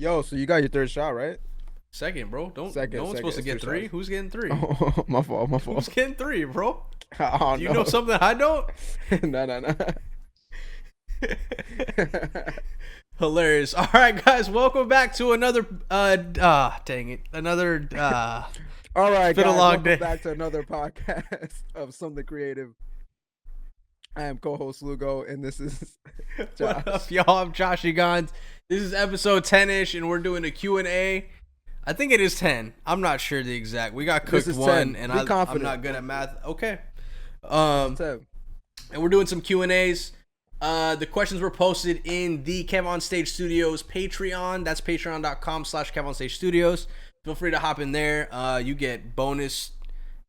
Yo, so you got your third shot, right? Second, bro. Don't. Second, No one's second. supposed to It's get three three. shots. Who's getting three? Oh, my fault, my Who's fault. getting three, bro? I don't Do you know something I don't? No, no, no. Hilarious. All right, guys. Welcome back to another. Dang it. Another. All right, It's been a guys, long welcome day. back to another podcast of Something Creative. I am co-host Lugo, and this is Josh. What up, y'all? I'm Joshy Gons. This is episode 10-ish, and we're doing a Q&A. I think it is 10. I'm not sure the exact. We got This cooked is one, 10. and Be I'm confident. not good at math. Okay. Ten. And we're doing some Q&As. The questions were posted in the Kev on Stage Studios Patreon. That's patreon.com/Kev on Stage Studios. Feel free to hop in there. You get bonus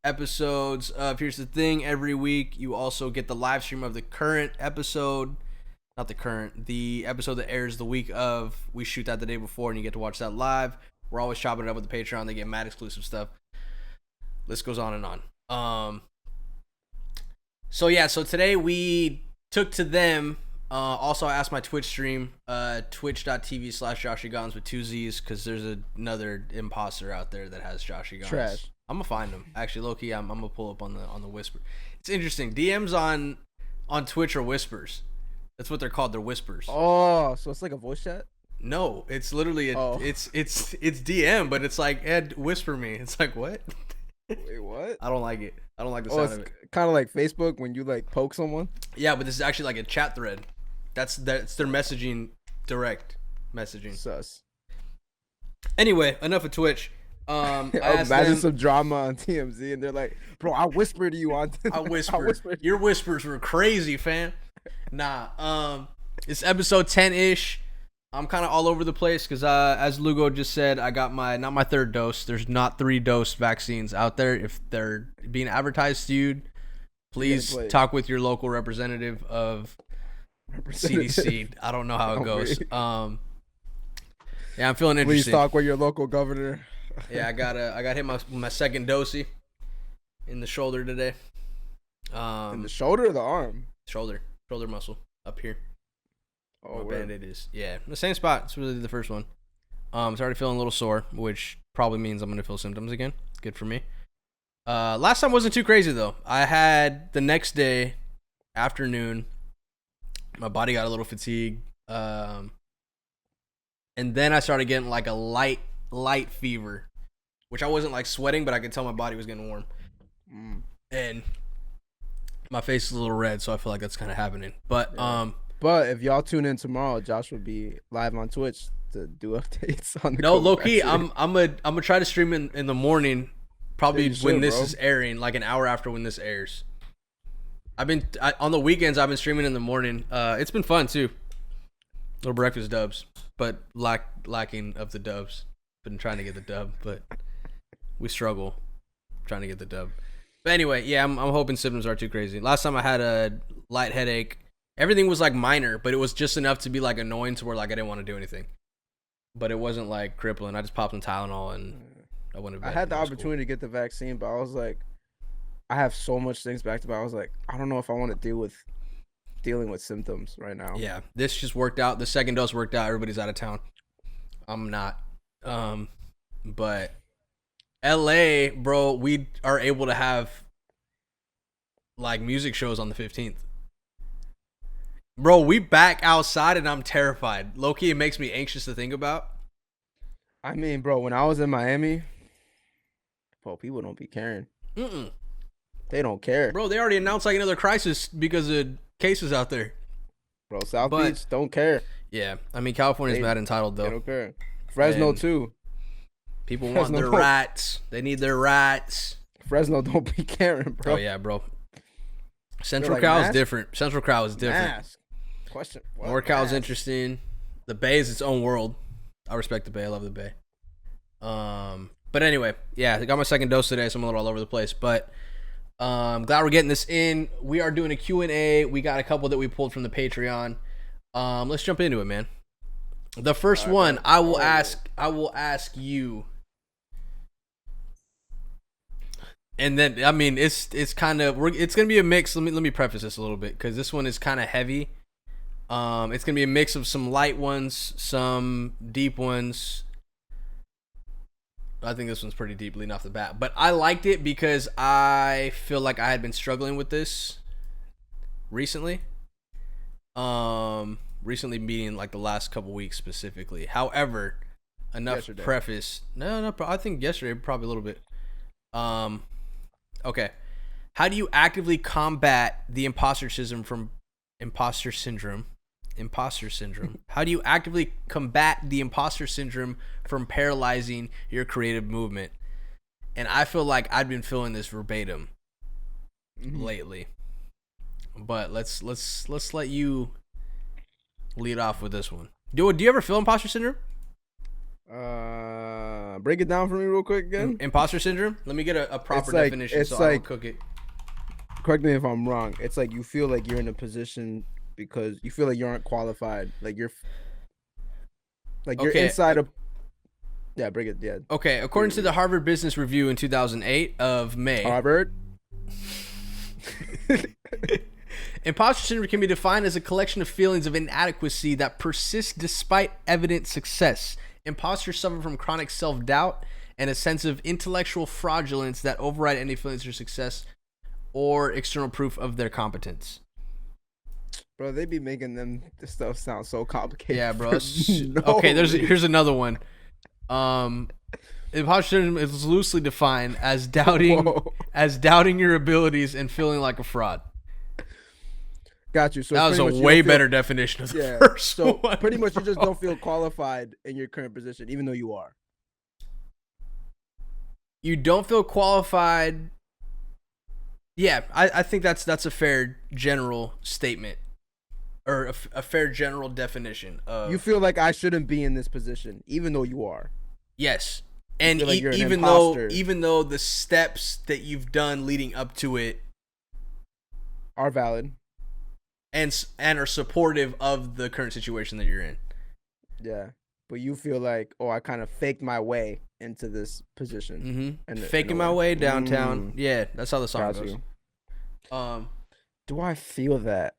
episodes of Here's the Thing every week. You also get the live stream of the current episode. Not the current. The episode that airs the week of. We shoot that the day before, and you get to watch that live. We're always chopping it up with the Patreon. They get mad exclusive stuff. List goes on and on. So today we took to them. Also, I asked my Twitch stream, twitch.tv/JoshyGons with two Z's, because there's another imposter out there that has Joshy Gons. Trash. I'm gonna find him. Actually, low key, I'm gonna pull up on the whisper. It's interesting. DMs on Twitch are whispers. That's what they're called. They're whispers. Oh, so it's like a voice chat? No, it's literally it's DM, but it's like, Ed, whisper me. It's like, what? Wait, what? I don't like it. I don't like the Oh, sound it's of it. kind of like Facebook when you like poke someone. Yeah, but this is actually like a chat thread. That's their messaging, direct messaging. Sus. Anyway, enough of Twitch. I asked Imagine them, some drama on TMZ, and they're like, "Bro, I whispered to you on." I whispered. Your whispers were crazy, fam. Nah. It's episode 10-ish. I'm kind of all over the place because, as Lugo just said, I got not my third dose. There's not 3-dose vaccines out there. If they're being advertised to you, please talk with your local representative of CDC. I don't know how it goes. Yeah, I'm feeling interesting. Please talk with your local governor. Yeah, I got hit my second dosey in the shoulder today. In the shoulder or the arm? Shoulder muscle up here. Oh, my band-aid is. Yeah, the same spot. It's really the first one. It's already feeling a little sore, which probably means I'm gonna feel symptoms again. Good for me. Last time wasn't too crazy though. I had the next day, afternoon, my body got a little fatigued, and then I started getting like a light fever, which I wasn't like sweating, but I could tell my body was getting warm, and my face is a little red, so I feel like that's kind of happening. But But if y'all tune in tomorrow, Josh will be live on Twitch to do updates on the. No, COVID low key, vaccine. I'm gonna try to stream in the morning, probably Yeah, when this bro. is airing, like an hour after when this airs. On the weekends I've been streaming in the morning. It's been fun too. Little breakfast dubs, but lacking of the dubs. Been trying to get the dub, but we struggle trying to get the dub. But anyway, yeah, I'm hoping symptoms aren't too crazy. Last time I had a light headache. Everything was like minor, but it was just enough to be like annoying to where like I didn't want to do anything. But it wasn't like crippling. I just popped some Tylenol and I went to bed. I had the opportunity to get the vaccine, but I was like, I have so much things back to back. I was like, I don't know if I want to dealing with symptoms right now. Yeah, this just worked out. The second dose worked out. Everybody's out of town. I'm not. But LA, bro, we are able to have like music shows on the 15th. Bro, we back outside and I'm terrified. Low-key, it makes me anxious to think about. I mean, bro, when I was in Miami, bro, people don't be caring. They don't care. Bro, they already announced like another crisis because of cases out there. Bro, South Beach don't care. Yeah, I mean, California's mad entitled though. They don't care. Fresno too. People want their rats. They need their rats. Fresno don't be caring, bro. Oh yeah, bro. Central Cal is different. Central Cal is different. Mask. Question. North Cal is interesting. The Bay is its own world. I respect the Bay. I love the Bay. But anyway, yeah, I got my second dose today, so I'm a little all over the place. But glad we're getting this in. We are doing a Q&A. We got a couple that we pulled from the Patreon. Let's jump into it, man. The first one, I will ask you. And then, I mean, it's kind of, it's gonna be a mix. Let me preface this a little bit because this one is kind of heavy. It's gonna be a mix of some light ones, some deep ones. I think this one's pretty deep leading off the bat, but I liked it because I feel like I had been struggling with this recently. Recently meeting like the last couple weeks specifically. However, enough Yesterday. preface. No, I think yesterday probably a little bit. Okay. How do you actively combat the imposter syndrome? Imposter syndrome. How do you actively combat the imposter syndrome from paralyzing your creative movement? And I feel like I've been feeling this verbatim lately. But let's let you lead off with this one. Do you ever feel imposter syndrome? Break it down for me real quick again. Imposter syndrome? Let me get a proper It's like- definition it's so I like- don't cook it. Correct me if I'm wrong. It's like you feel like you're in a position because you feel like you aren't qualified. Like you're Okay. inside of. Yeah, break it. Yeah, Okay, according to the Harvard Business Review in 2008 of May, Harvard. imposter syndrome can be defined as a collection of feelings of inadequacy that persist despite evident success. Imposters suffer from chronic self-doubt and a sense of intellectual fraudulence that override any feelings of success or external proof of their competence. Bro, they be making this stuff sound so complicated. Yeah, bro. No Okay, reason. here's another one. Imposter syndrome is loosely defined as doubting your abilities and feeling like a fraud. Got you. So That was a way better definition of the first So one. pretty much you just don't feel qualified in your current position, even though you are. You don't feel qualified. Yeah, I think that's a fair general statement, or a fair general definition of. You feel like I shouldn't be in this position, even though you are. Yes, and feel like you're an even though the steps that you've done leading up to it Are valid. and are supportive of the current situation that you're in. Yeah. But you feel like, oh, I kind of faked my way into this position. Faking my way downtown. Yeah, that's how the song Got goes. you. Do I feel that?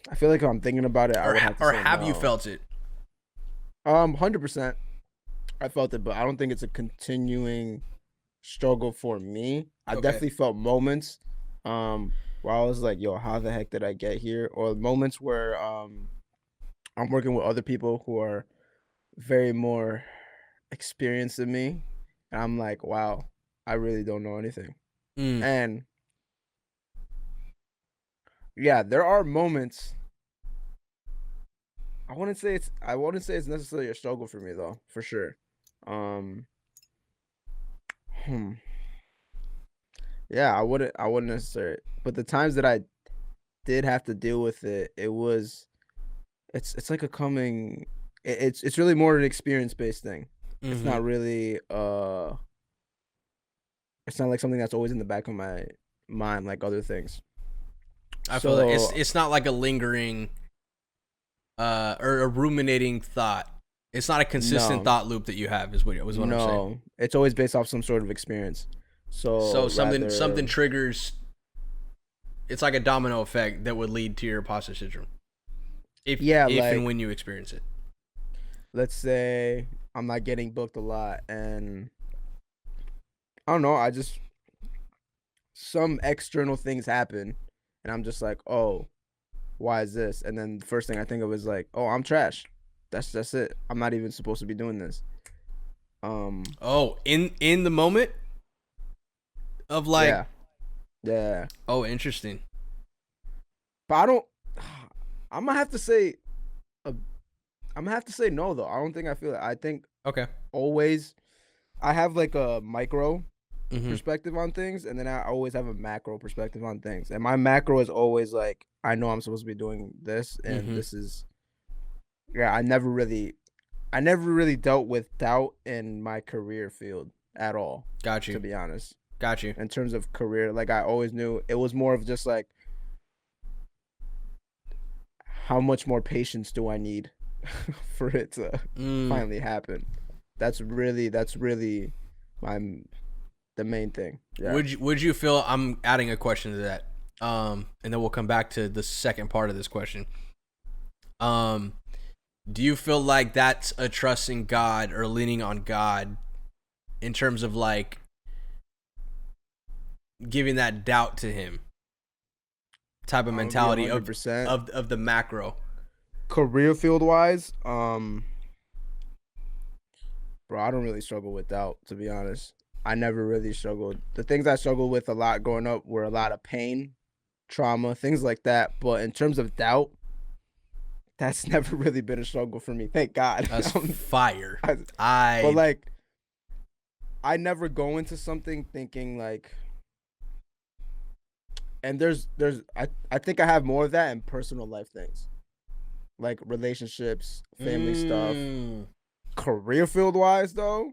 I feel like if I'm thinking about it, I would have to say have no. you felt it? 100%. I felt it, but I don't think it's a continuing struggle for me. I Okay. definitely felt moments where I was like, yo, how the heck did I get here? Or moments where I'm working with other people who are very more experienced than me, and I'm like, wow, I really don't know anything. And yeah, there are moments. I wouldn't say it's necessarily a struggle for me though, for sure. Yeah, I wouldn't necessarily, but the times that I did have to deal with it, it's like a coming. It's really more an experience based thing. It's not really it's not like something that's always in the back of my mind like other things. I feel like it's not like a lingering or a ruminating thought. It's not a consistent thought loop that you have is what I'm saying. No, it's always based off some sort of experience. So something triggers. It's like a domino effect that would lead to your imposter syndrome. If and when you experience it. Let's say I'm not getting booked a lot, and I don't know. Some external things happen, and I'm just like, oh, why is this? And then the first thing I think of is like, oh, I'm trash. That's it. I'm not even supposed to be doing this. Oh, in the moment of like. Yeah. Oh, interesting. But I'm gonna have to say no though. I don't think I feel it. I think always I have like a micro perspective on things, and then I always have a macro perspective on things. And my macro is always like, I know I'm supposed to be doing this, and this is I never really dealt with doubt in my career field at all. Got you. To be honest. Got you. In terms of career, like I always knew it was more of just like, how much more patience do I need for it to finally happen? That's really the main thing. Yeah. Would you feel, I'm adding a question to that, and then we'll come back to the second part of this question. Um, do you feel like that's a trusting God or leaning on God in terms of like giving that doubt to him type of I'm gonna be mentality 100%. of the macro? Career field wise, bro, I don't really struggle with doubt, to be honest. I never really struggled. The things I struggled with a lot growing up were a lot of pain, trauma, things like that. But in terms of doubt, that's never really been a struggle for me. Thank God. That's fire. But I like, I never go into something thinking like, and I think I have more of that in personal life things, like relationships, family stuff. Career field wise though,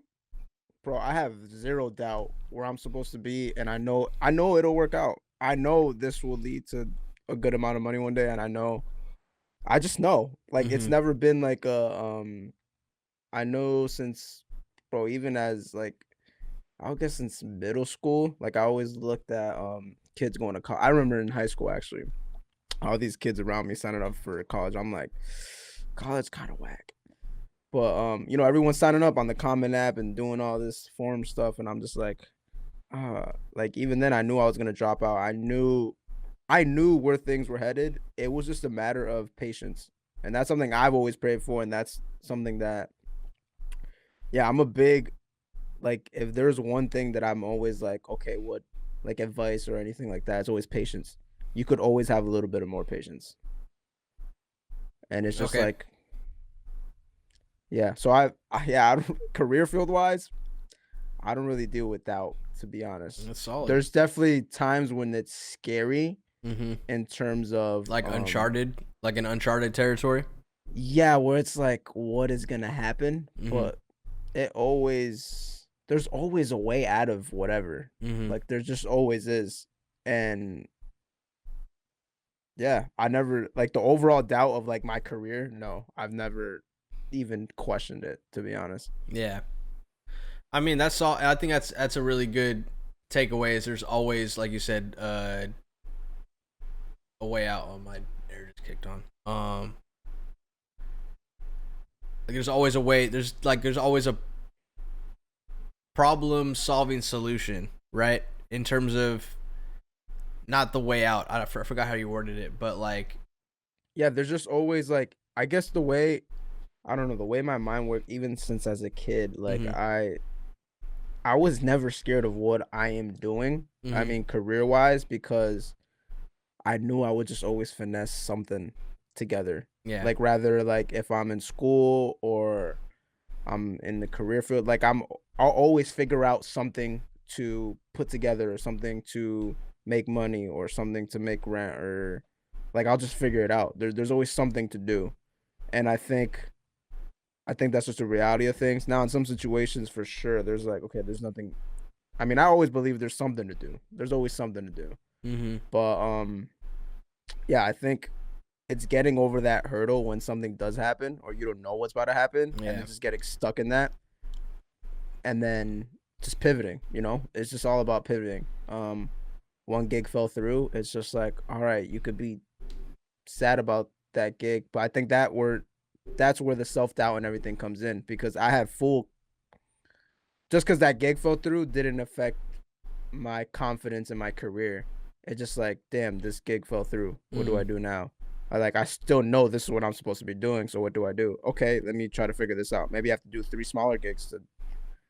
bro, I have zero doubt where I'm supposed to be, and I know it'll work out. I know this will lead to a good amount of money one day, and I just know. Like it's never been like a I know since, bro, even as like I guess since middle school, like I always looked at kids going to college. I remember in high school actually, all these kids around me signing up for college. I'm like, college kind of whack. But everyone's signing up on the Common App and doing all this form stuff, and I'm just like even then I knew I was gonna drop out. I knew where things were headed. It was just a matter of patience, and that's something I've always prayed for, and that's something that, yeah, I'm a big, like, if there's one thing that I'm always like, okay, what, like advice or anything like that, it's always patience. You could always have a little bit of more patience, and it's just okay. like, yeah. So I don't, career field wise, I don't really deal with doubt, to be honest. That's solid. There's definitely times when it's scary Mm-hmm. in terms of Like Uncharted, like an Uncharted territory. yeah, where it's like what is gonna happen, Mm-hmm. but there's always a way out of whatever. Mm-hmm. Like there just always is. And yeah, I never, like, the overall doubt of like my career, no, I've never even questioned it, to be honest. Yeah. I mean, that's all. I think that's a really good takeaway. Is there's always, like you said, a way out. Oh, my air just kicked on. Like there's always a way. There's always a problem solving solution, right? In terms of not the way out. I forgot how you worded it, but like, Yeah, there's just always like, I guess the way, I don't know, the way my mind worked even since as a kid, like mm-hmm. I was never scared of what I am doing. Mm-hmm. I mean, career wise, because I knew I would just always finesse something together. Yeah. Like rather like if I'm in school or I'm in the career field, like I'll always figure out something to put together or something to make money or something to make rent, or like I'll just figure it out. There's always something to do. And I think that's just the reality of things. Now in some situations for sure there's like, okay, there's nothing. I mean, I always believe there's something to do. There's always something to do. Mm-hmm. But yeah, I think it's getting over that hurdle when something does happen or you don't know what's about to happen, and then just getting stuck in that, and then just pivoting. It's just all about pivoting. One gig fell through. It's just like, all right, you could be sad about that gig, but I think that's where the self-doubt and everything comes in, because I have full, just because that gig fell through didn't affect my confidence in my career. It's just like, damn, this gig fell through. What do I do now? I still know this is what I'm supposed to be doing. So what do I do? Okay, let me try to figure this out. Maybe I have to do 3 smaller gigs to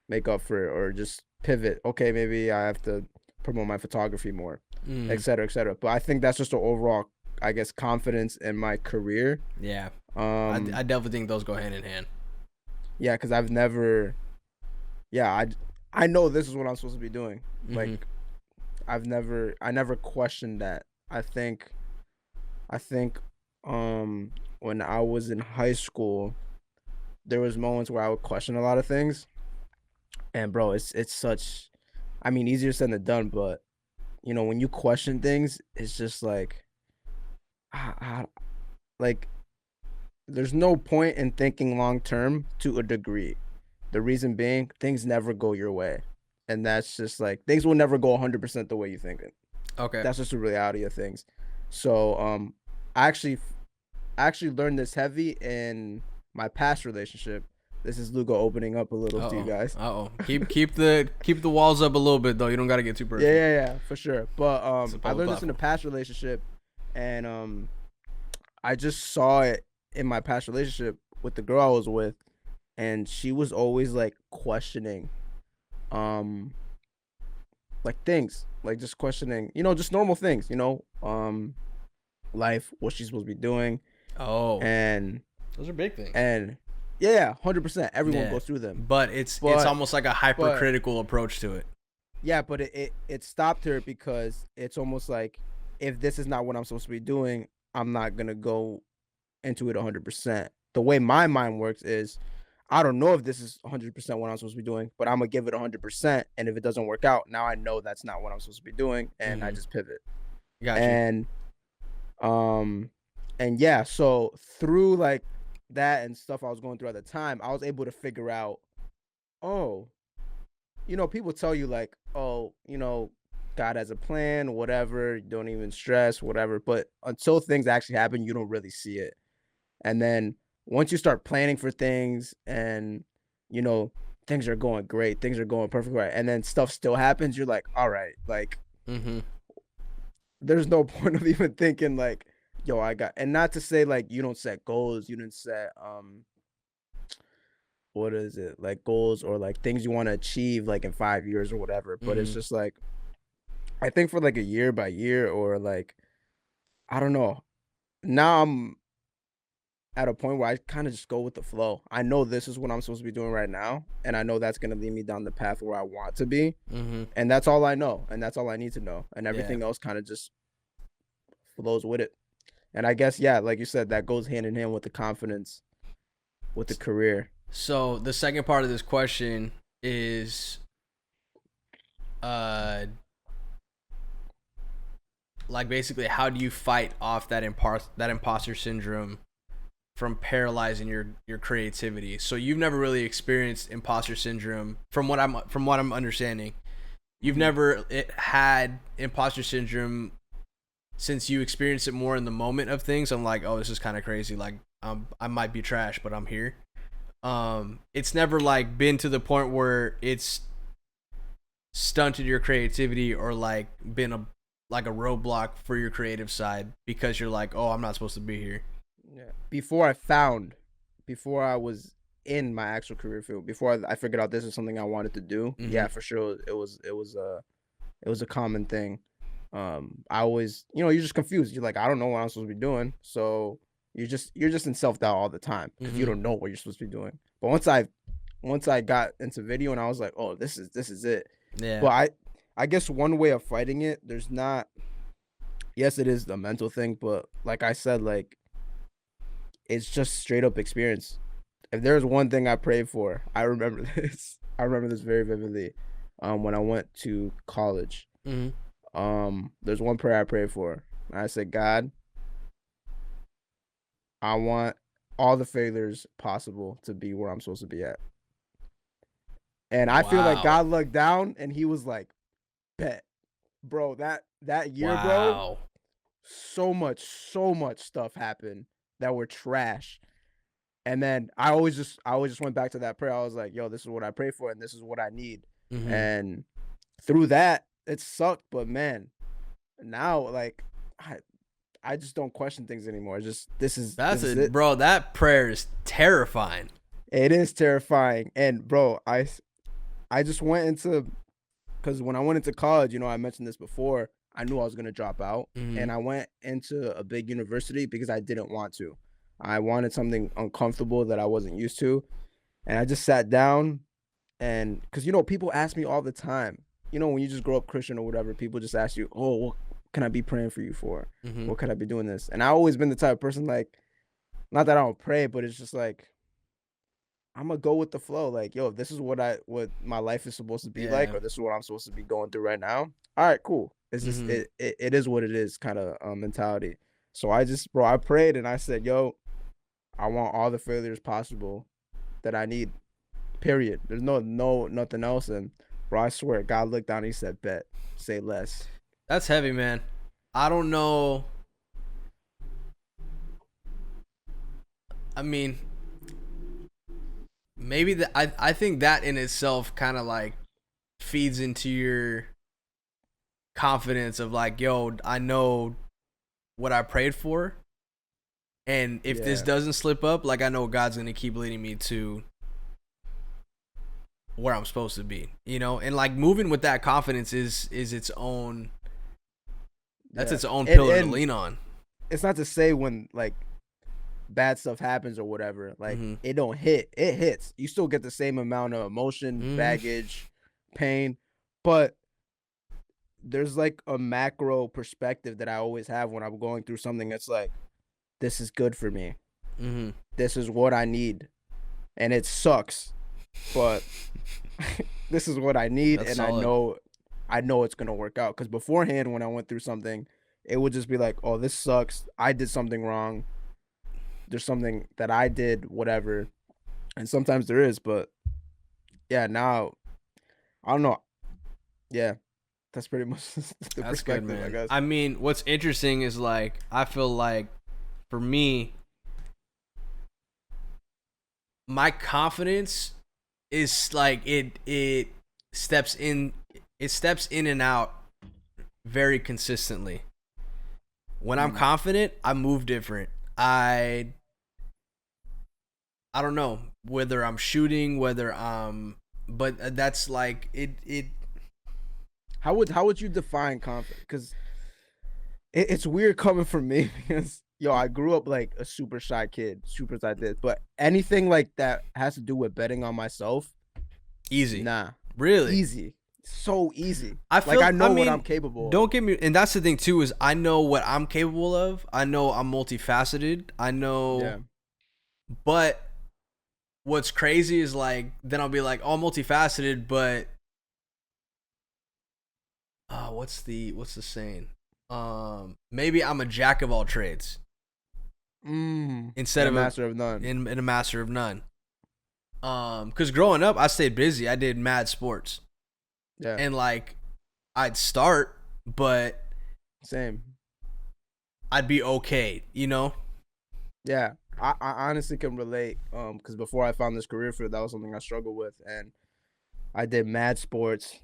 make up for it, or just pivot. Okay, maybe I have to promote my photography more, et cetera, et cetera. But I think that's just the overall, I guess, confidence in my career. Yeah. I definitely think those go hand in hand. Yeah, because I've never, yeah, I know this is what I'm supposed to be doing. Like, I never questioned that. I think when I was in high school, there was moments where I would question a lot of things. And bro, it's such, I mean, easier said than done, but when you question things, it's just like, like there's no point in thinking long term to a degree. The reason being, things never go your way. And that's just like, things will never go 100% the way you think it. Okay. That's just the reality of things. So I actually I actually learned this heavy in my past relationship. This is Lugo opening up a little to you guys. Keep the walls up a little bit though. You don't gotta get too personal. Yeah, for sure. But It's a I public learned this in a platform. past relationship, and I just saw it in my past relationship with the girl I was with, and she was always like questioning, um, like things, like just questioning, just normal things, life, what she's supposed to be doing, Oh, and those are big things. and yeah, 100%. Everyone Yeah, goes through them, but it's but almost like a but hypercritical approach to it. yeah, but it stopped her because it's almost like if this is not what I'm supposed to be doing, I'm not gonna go into it 100%. The way my mind works is I don't know if this is 100% what I'm supposed to be doing, but I'm gonna give it 100%. And if it doesn't work out, now I know that's not what I'm supposed to be doing, and I just pivot. Got you. And um, and yeah, so through like that and stuff I was going through at the time, I was able to figure out, oh, people tell you like, oh, God has a plan, whatever. Don't even stress, whatever. But until things actually happen, you don't really see it. And then once you start planning for things and, you know, things are going great, things are going perfect, right? And then stuff still happens, you're like, all right, like, there's no point of even thinking like, yo, and not to say like you don't set goals, you didn't set, what is it, like goals or like things you want to achieve like in 5 years or whatever. But it's just like, I think for like a year by year or like, I don't know. Now I'm at a point where I kind of just go with the flow. I know this is what I'm supposed to be doing right now, and I know that's gonna lead me down the path where I want to be, and that's all I know, and that's all I need to know, and everything else kind of just flows with it. And I guess like you said, that goes hand in hand with the confidence, with the career. So the second part of this question is, like basically, how do you fight off that imposter syndrome from paralyzing your creativity? So you've never really experienced imposter syndrome, from what I'm understanding. You've never had imposter syndrome since you experienced it more in the moment of things. I'm like, oh, this is kind of crazy. Like, I might be trash, but I'm here. It's never like been to the point where it's stunted your creativity or like been a roadblock for your creative side because you're like, oh, I'm not supposed to be here. Yeah. Before I was in my actual career field, before I figured out this is something I wanted to do, yeah, for sure, it was a common thing. I always, you're just confused. You're like, I don't know what I'm supposed to be doing. So you're just in self-doubt all the time because you don't know what you're supposed to be doing. But once I got into video and I was like, oh, this is it. Yeah. But I guess one way of fighting it, there's not, yes, it is the mental thing, but like I said, like, it's just straight up experience. If there's one thing I prayed for, I remember this. I remember this very vividly. When I went to college, there's one prayer I prayed for. I said, God, I want all the failures possible to be where I'm supposed to be at. And I feel like God looked down and he was like, bet. Bro, that year, bro, so much stuff happened that were trash. And then I always just went back to that prayer. I was like, yo, this is what I pray for and this is what I need. And through that, it sucked, but man, now like I just don't question things anymore. Just this is it. Bro, that prayer is terrifying. It is terrifying. And bro, I just went into, because when I went into college, I mentioned this before, I knew I was going to drop out. And I went into a big university because I didn't want to. I wanted something uncomfortable that I wasn't used to. And I just sat down and because, people ask me all the time, when you just grow up Christian or whatever, people just ask you, oh, what can I be praying for you for? What could I be doing this? And I've always been the type of person, like, not that I don't pray, but it's just like, I'm gonna go with the flow. Like, yo, if this is what my life is supposed to be like, or this is what I'm supposed to be going through right now. All right, cool. It's just it is what it is kind of mentality. So I prayed and I said, yo, I want all the failures possible that I need. Period. There's nothing else. And bro, I swear, God looked down and he said, bet, say less. That's heavy, man. I don't know. I mean, maybe I think that in itself kind of like feeds into your confidence of like, yo, I know what I prayed for, and if this doesn't slip up, like I know God's gonna keep leading me to where I'm supposed to be, you know. And like moving with that confidence is its own. That's its own pillar to lean on. It's not to say when like bad stuff happens or whatever, like it don't hit. It hits. You still get the same amount of emotion, baggage, pain, but there's like a macro perspective that I always have when I'm going through something that's like, this is good for me. This is what I need. And it sucks, but this is what I need. That's and solid. I know it's going to work out. Because beforehand, when I went through something, it would just be like, oh, this sucks. I did something wrong. There's something that I did, whatever. And sometimes there is, but yeah, now, I don't know. Yeah. That's pretty much the perspective, good, man. I guess. I mean, what's interesting is like, I feel like for me, my confidence is like it steps in and out very consistently. When I'm confident, I move different. I don't know whether I'm shooting, but that's like it. How would you define confidence? Because it's weird coming from me because yo, I grew up like a super shy kid, super like this. But anything like that has to do with betting on myself, easy. Nah, really easy, so easy. I know what I'm capable of. Don't get me, and that's the thing too, is I know what I'm capable of. I know I'm multifaceted. I know, but what's crazy is like then I'll be like, oh, multifaceted, but what's the saying? Maybe I'm a jack of all trades. Instead of a master of none. In a master of none. Because growing up, I stayed busy. I did mad sports. Yeah. And like, I'd start, but same. I'd be okay, you know? Yeah. I honestly can relate. Because before I found this career field, that was something I struggled with. And I did mad sports.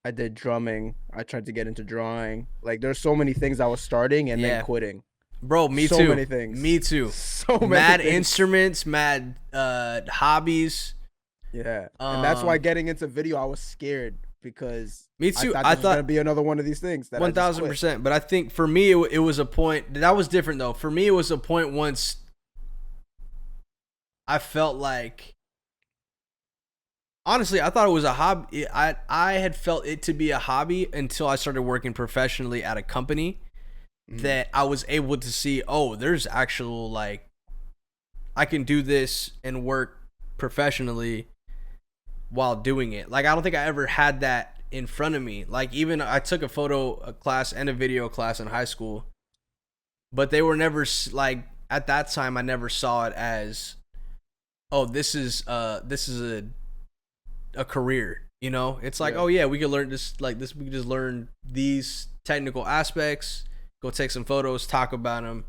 I did drumming. I tried to get into drawing. Like, there's so many things I was starting and then quitting. Bro, me too. So many things. Me too. So many mad things. Instruments, mad hobbies. Yeah. And that's why getting into video, I was scared because me too. I thought it was gonna be another one of these things. 1,000%. But I think for me, it was a point that was different though. For me, it was a point once I felt like, honestly, I thought it was a hobby. I had felt it to be a hobby until I started working professionally at a company that I was able to see, oh, there's actual, like, I can do this and work professionally while doing it. Like, I don't think I ever had that in front of me. Like, even I took a photo class and a video class in high school, but they were never, like, at that time, I never saw it as, oh, this is a career, you know? It's like, oh yeah, we could learn this, like this, we could just learn these technical aspects, go take some photos, talk about them,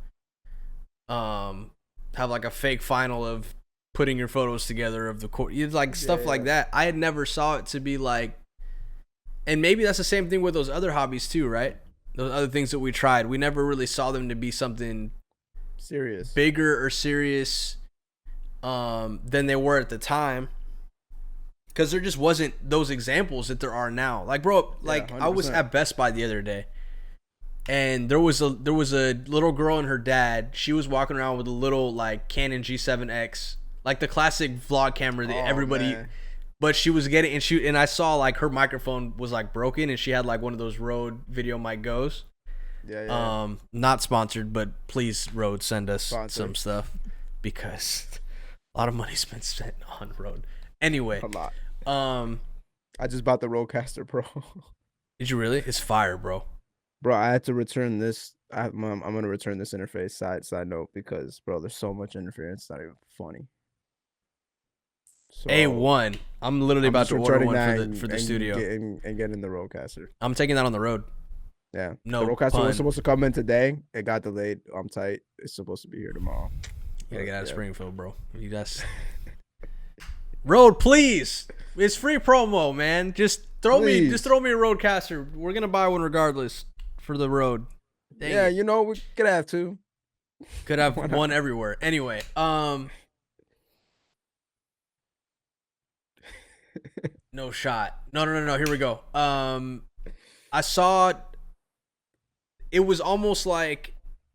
have like a fake final of putting your photos together of the court, like stuff like that. I had never saw it to be like, and maybe that's the same thing with those other hobbies too, right? Those other things that we tried, we never really saw them to be something serious, bigger or serious than they were at the time. Because there just wasn't those examples that there are now. Like, bro, like, I was at Best Buy the other day, and there was a little girl and her dad. She was walking around with a little, like, Canon G7X, like the classic vlog camera that everybody. Man. But she was getting, and I saw, like, her microphone was, like, broken, and she had, like, one of those Rode Video Mic Go's. Yeah. Not sponsored, but please, Rode, send us some stuff, because a lot of money's been spent on Rode. Anyway, a lot. I just bought the Rodecaster Pro. Did you really? It's fire, bro. Bro, I had to return this. I'm gonna return this interface. Side note, because bro, there's so much interference. It's not even funny. So, A1. I'm literally about to order one for the studio and get in the Rodecaster. I'm taking that on the road. Yeah. No, the Rodecaster was supposed to come in today. It got delayed. I'm tight. It's supposed to be here tomorrow. You gotta get out of Springfield, bro. You just road, please. It's free promo, man. Just throw me a roadcaster. We're gonna buy one regardless for the road. Dang it. You know, we could have two. Could have one everywhere. Anyway, no shot. No. Here we go. I saw it was almost like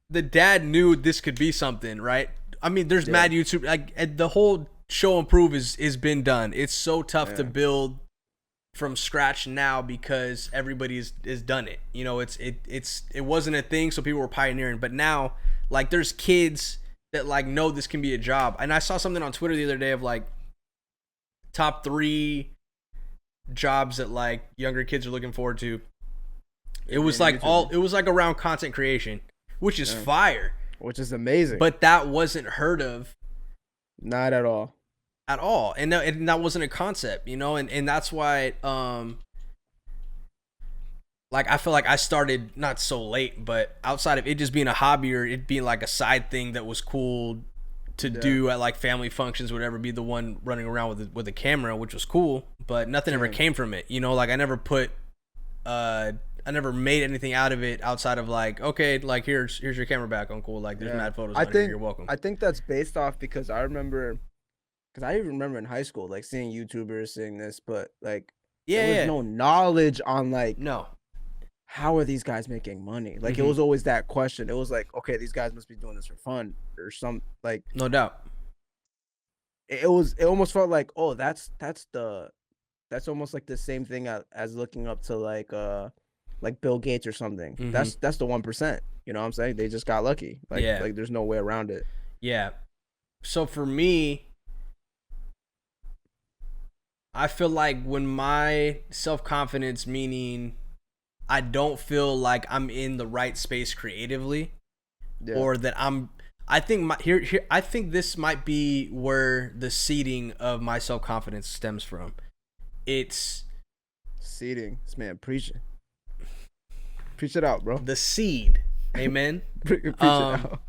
the dad knew this could be something, right? I mean, there's mad YouTube, like the whole show improve is been done. It's so tough to build from scratch now because everybody's done it. You know, it wasn't a thing, so people were pioneering. But now, like, there's kids that like know this can be a job. And I saw something on Twitter the other day of like top 3 jobs that like younger kids are looking forward to. It was like it was like around content creation, which is fire, which is amazing. But that wasn't heard of, not at all, and that wasn't a concept, you know, and that's why like I feel like I started not so late, but outside of it just being a hobby or it being like a side thing that was cool to do at like family functions, whatever, be the one running around with a camera, which was cool, but nothing ever came from it, you know. Like I never made anything out of it outside of like, okay, like here's your camera back, Uncle. Like there's mad photos. You're welcome. I think that's based off because I even remember in high school like seeing YouTubers seeing this, but like there was no knowledge on like how are these guys making money? Like it was always that question. It was like, okay, these guys must be doing this for fun or some like. No doubt. It almost felt like, oh, that's almost like the same thing as looking up to like Bill Gates or something. That's the 1%. You know what I'm saying? They just got lucky. Like there's no way around it. Yeah. So for me, I feel like when my self-confidence, meaning I don't feel like I'm in the right space creatively, or that I think this might be where the seeding of my self-confidence stems from. It's seeding. This man preaching. Preach it out, bro. The seed. Amen. Preach it out.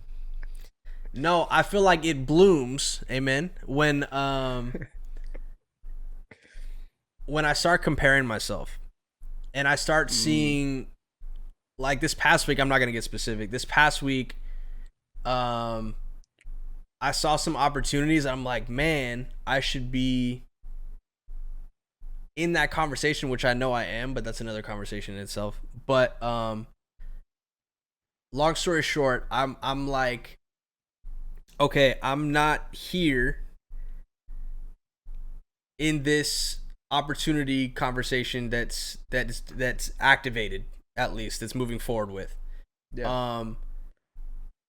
No, I feel like it blooms, amen, when I start comparing myself and I start seeing, like this past week, I'm not going to get specific. This past week, I saw some opportunities. I'm like, man, I should be in that conversation, which I know I am, but that's another conversation in itself. But long story short, I'm like, okay, I'm not here in this opportunity conversation that's activated, at least that's moving forward with. I'm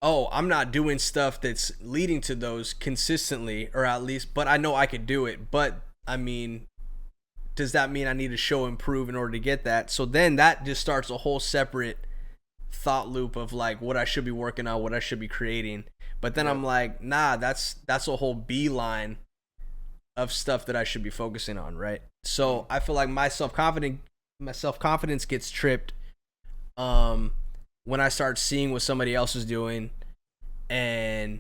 not doing stuff that's leading to those consistently, or at least, but I know I could do it. But I mean, does that mean I need to show improve in order to get that? So then that just starts a whole separate thought loop of like what I should be working on, what I should be creating. But then I'm like, nah, that's a whole beeline of stuff that I should be focusing on, right? So I feel like my self-confidence gets tripped when I start seeing what somebody else is doing, and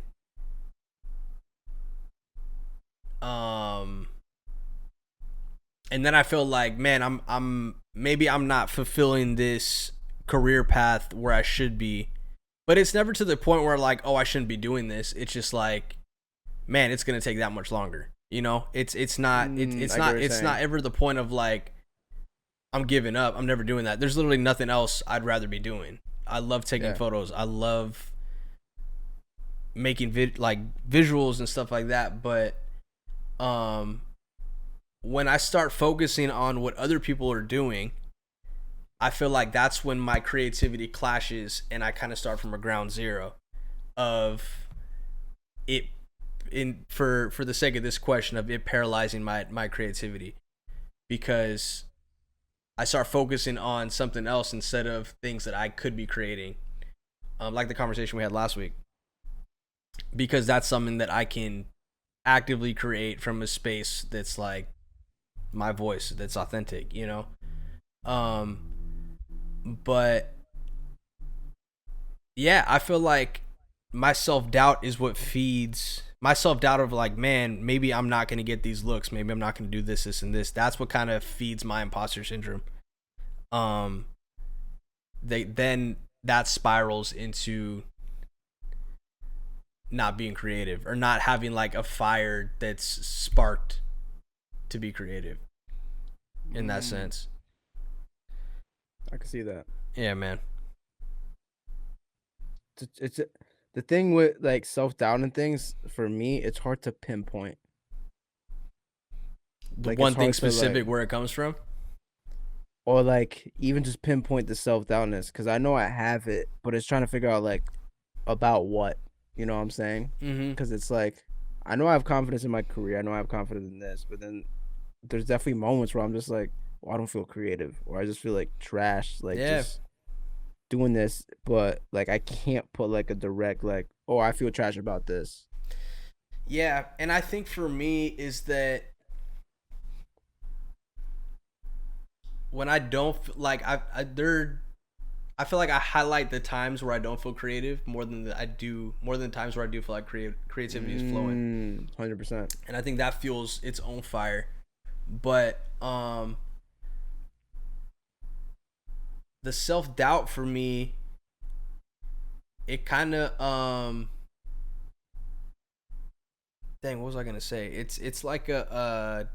then I feel like, man, I'm not fulfilling this career path where I should be. But it's never to the point where like, oh, I shouldn't be doing this. It's just like, man, it's gonna take that much longer. You know, it's not ever the point of like, I'm giving up. I'm never doing that. There's literally nothing else I'd rather be doing. I love taking photos. I love making visuals and stuff like that. But when I start focusing on what other people are doing, I feel like that's when my creativity clashes, and I kind of start from a ground zero of it, for the sake of this question, of it paralyzing my creativity, because I start focusing on something else instead of things that I could be creating, like the conversation we had last week, because that's something that I can actively create from a space that's like my voice, that's authentic, you know. But yeah, I feel like my self-doubt is what feeds my self-doubt of like, man, maybe I'm not going to get these looks. Maybe I'm not going to do this and this. That's what kind of feeds my imposter syndrome. Then that spirals into not being creative or not having like a fire that's sparked to be creative in that sense. I can see that. Yeah, man. It's the thing with like self-doubt and things, for me, it's hard to pinpoint. The one thing specific where it comes from? Or like even just pinpoint the self-doubtness, because I know I have it, but it's trying to figure out like about what, you know what I'm saying? Because it's like, I know I have confidence in my career, I know I have confidence in this, but then there's definitely moments where I'm just like, well, I don't feel creative, or I just feel like trash, like just doing this, but like I can't put like a direct like, oh, I feel trash about this. Yeah, and I think for me is that when I don't like I feel like I highlight the times where I don't feel creative more than the times where I do feel like creativity is flowing. 100%. And I think that fuels its own fire. But the self-doubt for me, it kind of dang, what was I gonna say? It's like a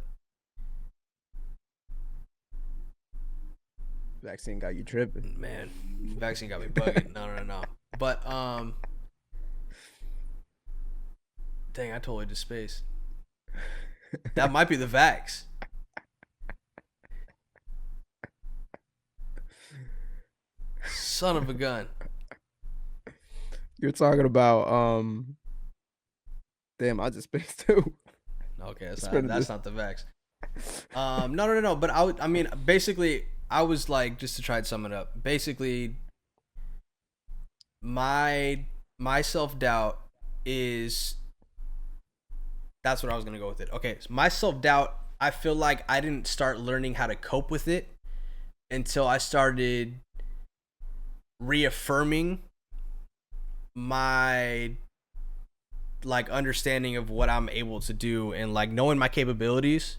vaccine got you tripping, man. Vaccine got me bugging. No. But dang, I totally just spaced. That might be the vax. Son of a gun. You're talking about damn, I just spaced too. Okay, that's not the vax. No. But I mean, basically, I was like, just to try to sum it up. Basically, my self-doubt is, that's what I was gonna go with it. Okay, so my self-doubt, I feel like I didn't start learning how to cope with it until I started reaffirming my like understanding of what I'm able to do and like knowing my capabilities.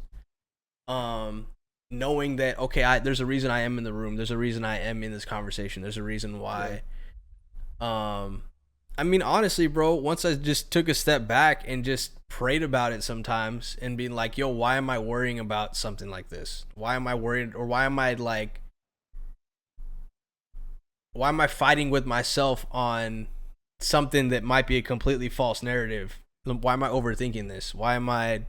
Knowing that, okay, there's a reason I am in the room. There's a reason I am in this conversation. There's a reason why. Yeah. I mean, honestly, bro, once I just took a step back and just prayed about it sometimes and being like, yo, why am I worrying about something like this? Why am I worried? Or why am I fighting with myself on something that might be a completely false narrative? Why am I overthinking this? Why am I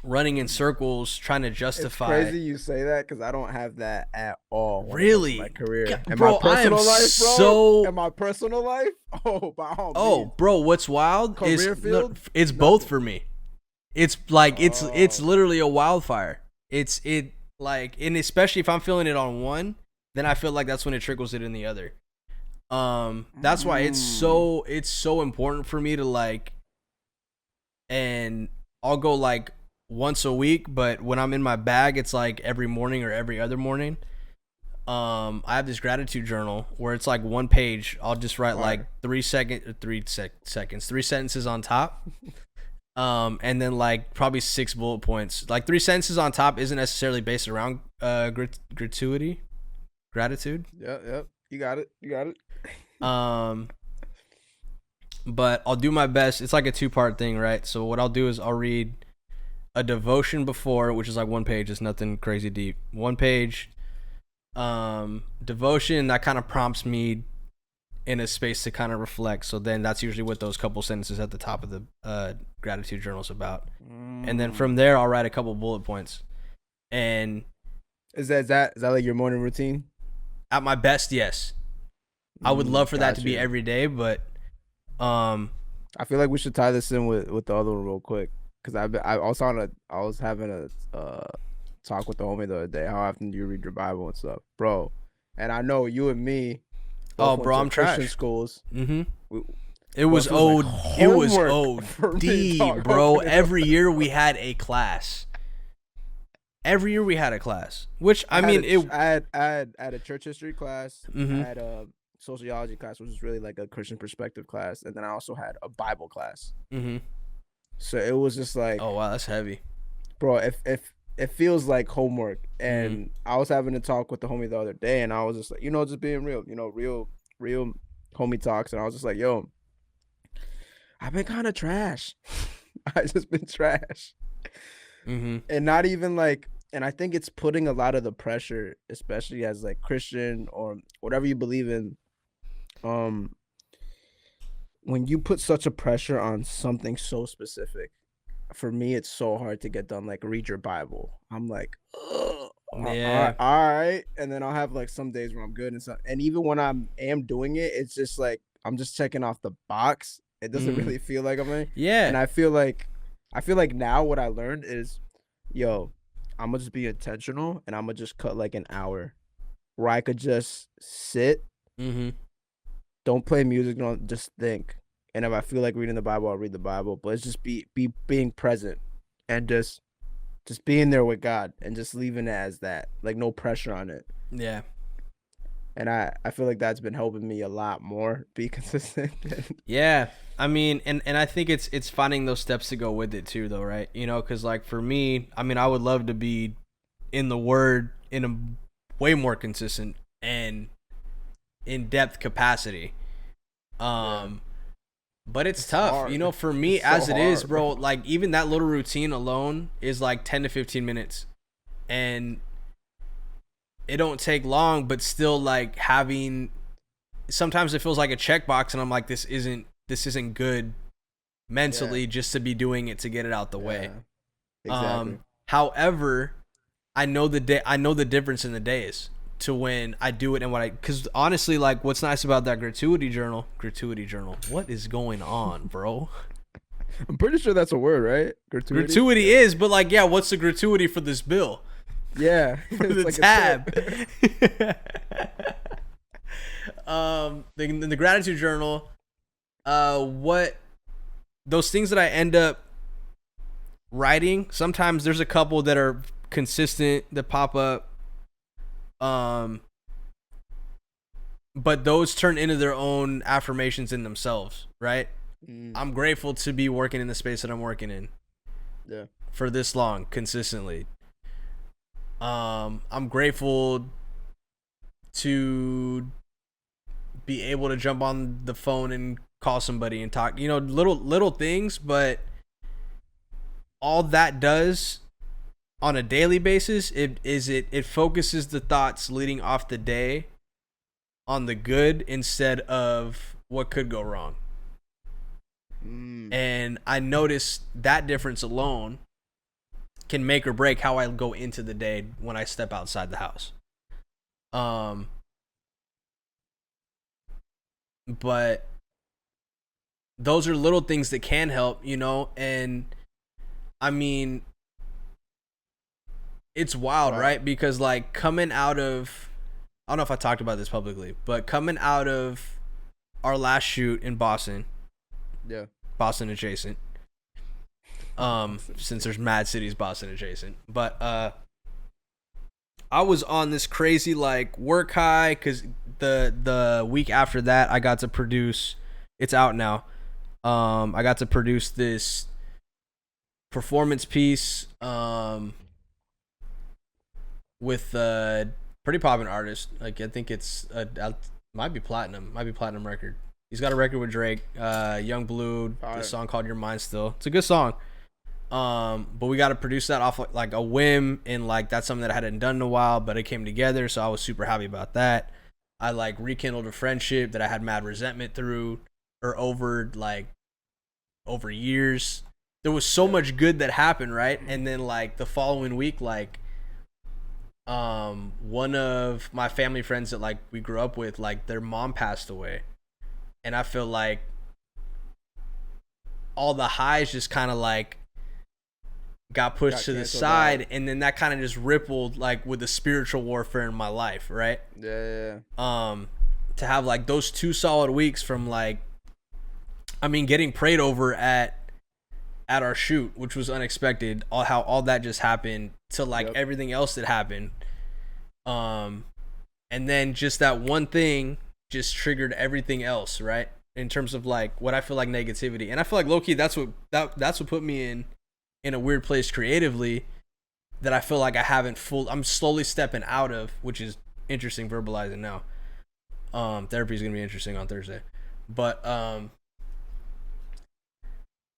running in circles trying to justify? It's crazy you say that, because I don't have that at all. Really? My career. Yeah, bro, my personal life, bro. In my personal life? Bro, what's wild is it's both for me. It's like it's literally a wildfire. Like, and especially if I'm feeling it on one, then I feel like that's when it trickles it in the other. That's why it's so important for me to like, and I'll go like once a week, but when I'm in my bag, it's like every morning or every other morning. I have this gratitude journal where it's like one page. I'll just write like 3 sentences on top. And then like probably 6 bullet points. Like 3 sentences on top isn't necessarily based around gratitude. Yep. You got it. But I'll do my best. It's like a 2-part thing, right? So what I'll do is I'll read a devotion before, which is like 1 page. It's nothing crazy deep. 1 page devotion that kind of prompts me in a space to kind of reflect. So then that's usually what those couple sentences at the top of the gratitude journal is about. And then from there, I'll write a couple bullet points. And is that like your morning routine? At my best, yes. I would love for that to be every day, but I feel like we should tie this in with the other one real quick, because I was having a talk with the homie the other day. How often do you read your Bible and stuff, bro? And I know you and me. Oh, bro, I'm trash. Christian schools. It was OD, bro. Every year we had a class. Which I had a church history class. I had a sociology class, which was really like a Christian perspective class, and then I also had a Bible class. Mm-hmm. So it was just like, oh wow, that's heavy, bro. If it feels like homework, and I was having a talk with the homie the other day, and I was just like, just being real, real homie talks, and I was just like, yo, I've been kind of trash. I just been trash, and not even like. And I think it's putting a lot of the pressure, especially as like Christian or whatever you believe in, when you put such a pressure on something so specific. For me, it's so hard to get done. Like, read your Bible. I'm like, ugh, yeah, all right. And then I'll have like some days where I'm good and stuff. And even when I am doing it, it's just like I'm just checking off the box. It doesn't really feel like I'm in. Yeah. And I feel like now what I learned is, yo, I'm gonna just be intentional, and I'm gonna just cut like an hour where I could just sit, don't play music, don't just think. And if I feel like reading the Bible, I'll read the Bible. But it's just being present, and just being there with God, and just leaving it as that, like no pressure on it. Yeah. And I feel like that's been helping me a lot more be consistent. Yeah. I mean, and I think it's finding those steps to go with it too, though, right? Because like for me, I mean, I would love to be in the Word in a way more consistent and in-depth capacity. But it's tough, hard. for me, it's as so it is, hard, bro. Like even that little routine alone is like 10 to 15 minutes, and it don't take long, but still like having. Sometimes it feels like a checkbox, and I'm like, this isn't good mentally just to be doing it to get it out the way. Exactly. However, I know the difference in the days to when I do it and because honestly, like what's nice about that gratuity journal, what is going on, bro? I'm pretty sure that's a word, right? Gratuity is, but like, yeah, what's the gratuity for this bill? Yeah. For the like tab. The gratitude journal, what those things that I end up writing, sometimes there's a couple that are consistent that pop up, but those turn into their own affirmations in themselves, right? I'm grateful to be working in the space that I'm working in for this long consistently. I'm grateful to be able to jump on the phone and call somebody and talk, little things, but all that does on a daily basis, it focuses the thoughts leading off the day on the good instead of what could go wrong. And I noticed that difference alone can make or break how I go into the day when I step outside the house. But those are little things that can help, and I mean, it's wild, right? Because like coming out of, I don't know if I talked about this publicly, but coming out of our last shoot in Boston, Boston adjacent, since there's mad cities Boston adjacent, but I was on this crazy like work high because the week after that I got to produce, it's out now, I got to produce this performance piece with a pretty popular artist. Like I think it's might be platinum record. He's got a record with Drake, Young Blue, a song called Your Mind Still. It's a good song. But we got to produce that off like a whim, and like that's something that I hadn't done in a while, but it came together, so I was super happy about that. I like rekindled a friendship that I had mad resentment through or over years. There was so much good that happened, right? And then like the following week, like one of my family friends that like we grew up with, like their mom passed away, and I feel like all the highs just kind of like got pushed to the side, and then that kind of just rippled like with the spiritual warfare in my life, right? To have like those 2 solid weeks from like, I mean, getting prayed over at our shoot, which was unexpected, how all that just happened, to like everything else that happened, and then just that one thing just triggered everything else, right? In terms of like what I feel like negativity. And I feel like low key that's what put me in a weird place creatively that I feel like I'm slowly stepping out of, which is interesting verbalizing now. Therapy is going to be interesting on Thursday. But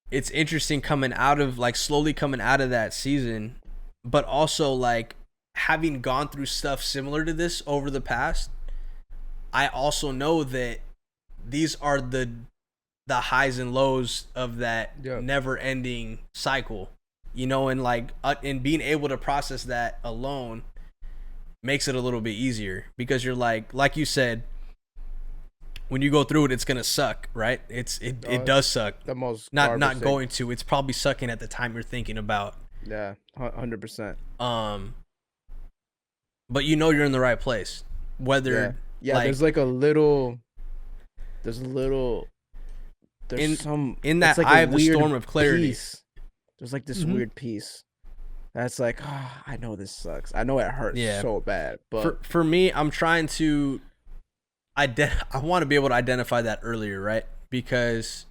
it's interesting slowly coming out of that season, but also like having gone through stuff similar to this over the past, I also know that these are the highs and lows of that never ending cycle, and like and being able to process that alone makes it a little bit easier, because you're like you said, when you go through it, it's gonna suck, right? It does suck. The most not going to. It's probably sucking at the time you're thinking about. Yeah, 100%. But you're in the right place. Whether there's like there's some in that like eye of the storm of clarity. Peace. There's like this weird peace. That's like, I know this sucks. I know it hurts so bad. But for me, I'm trying to I want to be able to identify that earlier, right? Because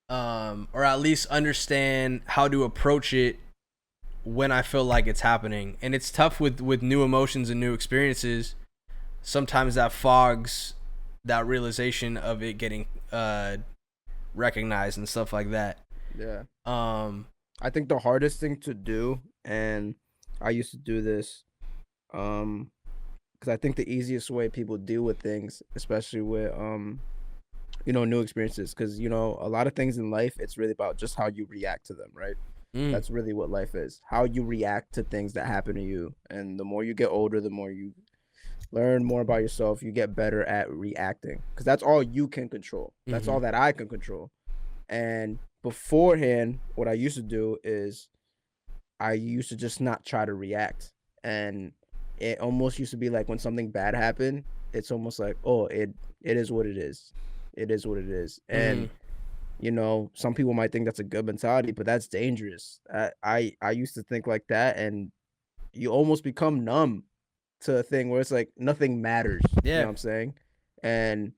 or at least understand how to approach it when I feel like it's happening. And it's tough with new emotions and new experiences. Sometimes that fogs that realization of it getting recognized and stuff like that. Yeah. I think the hardest thing to do, and I used to do this, because I think the easiest way people deal with things, especially with new experiences, because a lot of things in life, it's really about just how you react to them, right? That's really what life is, how you react to things that happen to you. And the more you get older, the more you learn more about yourself, you get better at reacting, because that's all you can control. That's all that I can control. And beforehand, what I used to do is I used to just not try to react. And it almost used to be like when something bad happened, it's almost like, it is what it is. It is what it is. And some people might think that's a good mentality, but that's dangerous. I used to think like that, and you almost become numb to a thing where it's like nothing matters. Yeah. You know what I'm saying? And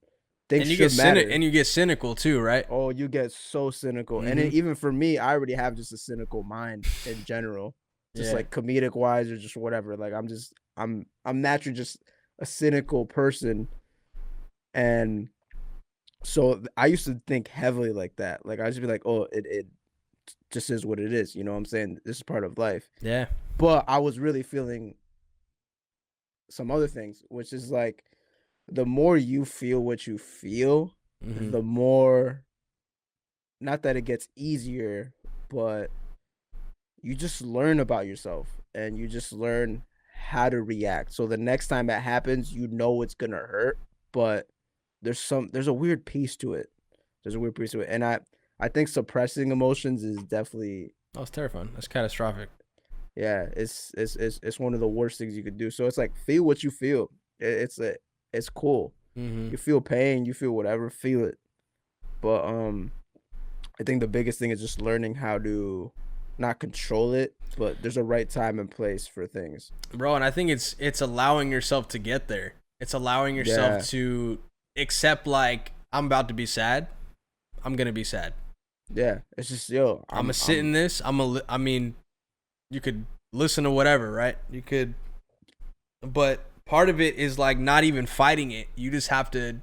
things should matter. And you get cynical too, right? Oh, you get so cynical. And even for me, I already have just a cynical mind in general. Just like comedic wise or just whatever. Like I'm naturally just a cynical person. And so I used to think heavily like that. Like I used to be like, it just is what it is. You know what I'm saying? This is part of life. Yeah. But I was really feeling some other things, which is like, the more you feel what you feel, the more, not that it gets easier, but you just learn about yourself and you just learn how to react. So the next time that happens, it's gonna hurt, but there's a weird piece to it. And I think suppressing emotions is definitely, it's terrifying. That's catastrophic. Yeah, it's one of the worst things you could do. So it's like, feel what you feel. It's cool. You feel pain, you feel whatever, feel it. But I think the biggest thing is just learning how to not control it, but there's a right time and place for things, bro. And I think it's allowing yourself to get there. It's allowing yourself to accept, like, I'm about to be sad, I'm gonna be sad. Yeah, it's just I'm gonna sit in this. I mean, you could listen to whatever, right? You could, but part of it is like not even fighting it. You just have to,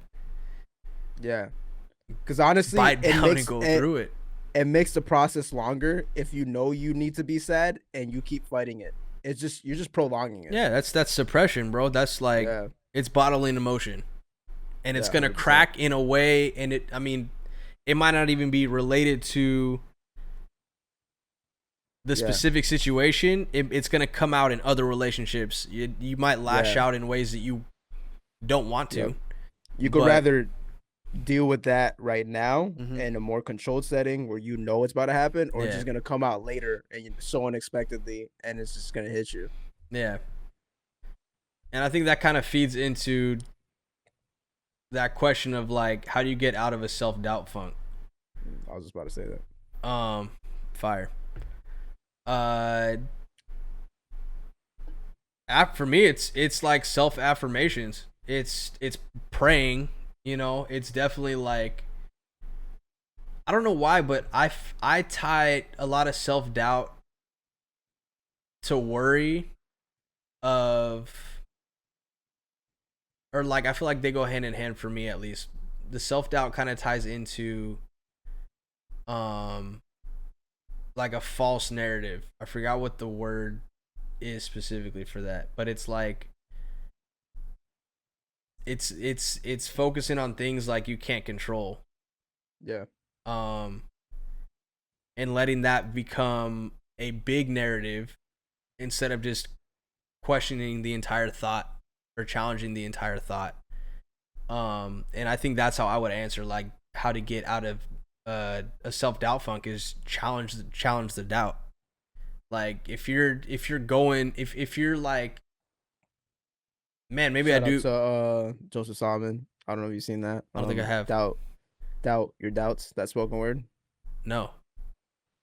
because honestly, bite down and go through it. It makes the process longer if you know you need to be sad and you keep fighting it. It's just, you're just prolonging it. Yeah, that's suppression, bro. That's like, it's bottling emotion, and it's gonna 100%. Crack in a way, and it might not even be related to the specific situation. It's gonna come out in other relationships. You might lash out in ways that you don't want to. You could rather deal with that right now in a more controlled setting where it's about to happen, or it's just gonna come out later and so unexpectedly, and it's just gonna hit you. Yeah. And I think that kind of feeds into that question of like, how do you get out of a self-doubt funk? I was just about to say that. Fire. For me, it's like self-affirmations. it's praying, you know. It's definitely like, I don't know why, but I tie a lot of self-doubt to worry of, or like, I feel like they go hand in hand for me, at least. The self-doubt kind of ties into like a false narrative. I forgot what the word is specifically for that, but it's like it's focusing on things like you can't control. Yeah. And letting that become a big narrative instead of just questioning the entire thought or challenging the entire thought. And I think that's how I would answer, like, how to get out of a self-doubt funk is challenge the doubt. Like, if you're like, man, maybe Shout I do. out to Joseph Solomon. I don't know if you've seen that. I don't think I have. Doubt your doubts. That spoken word. No.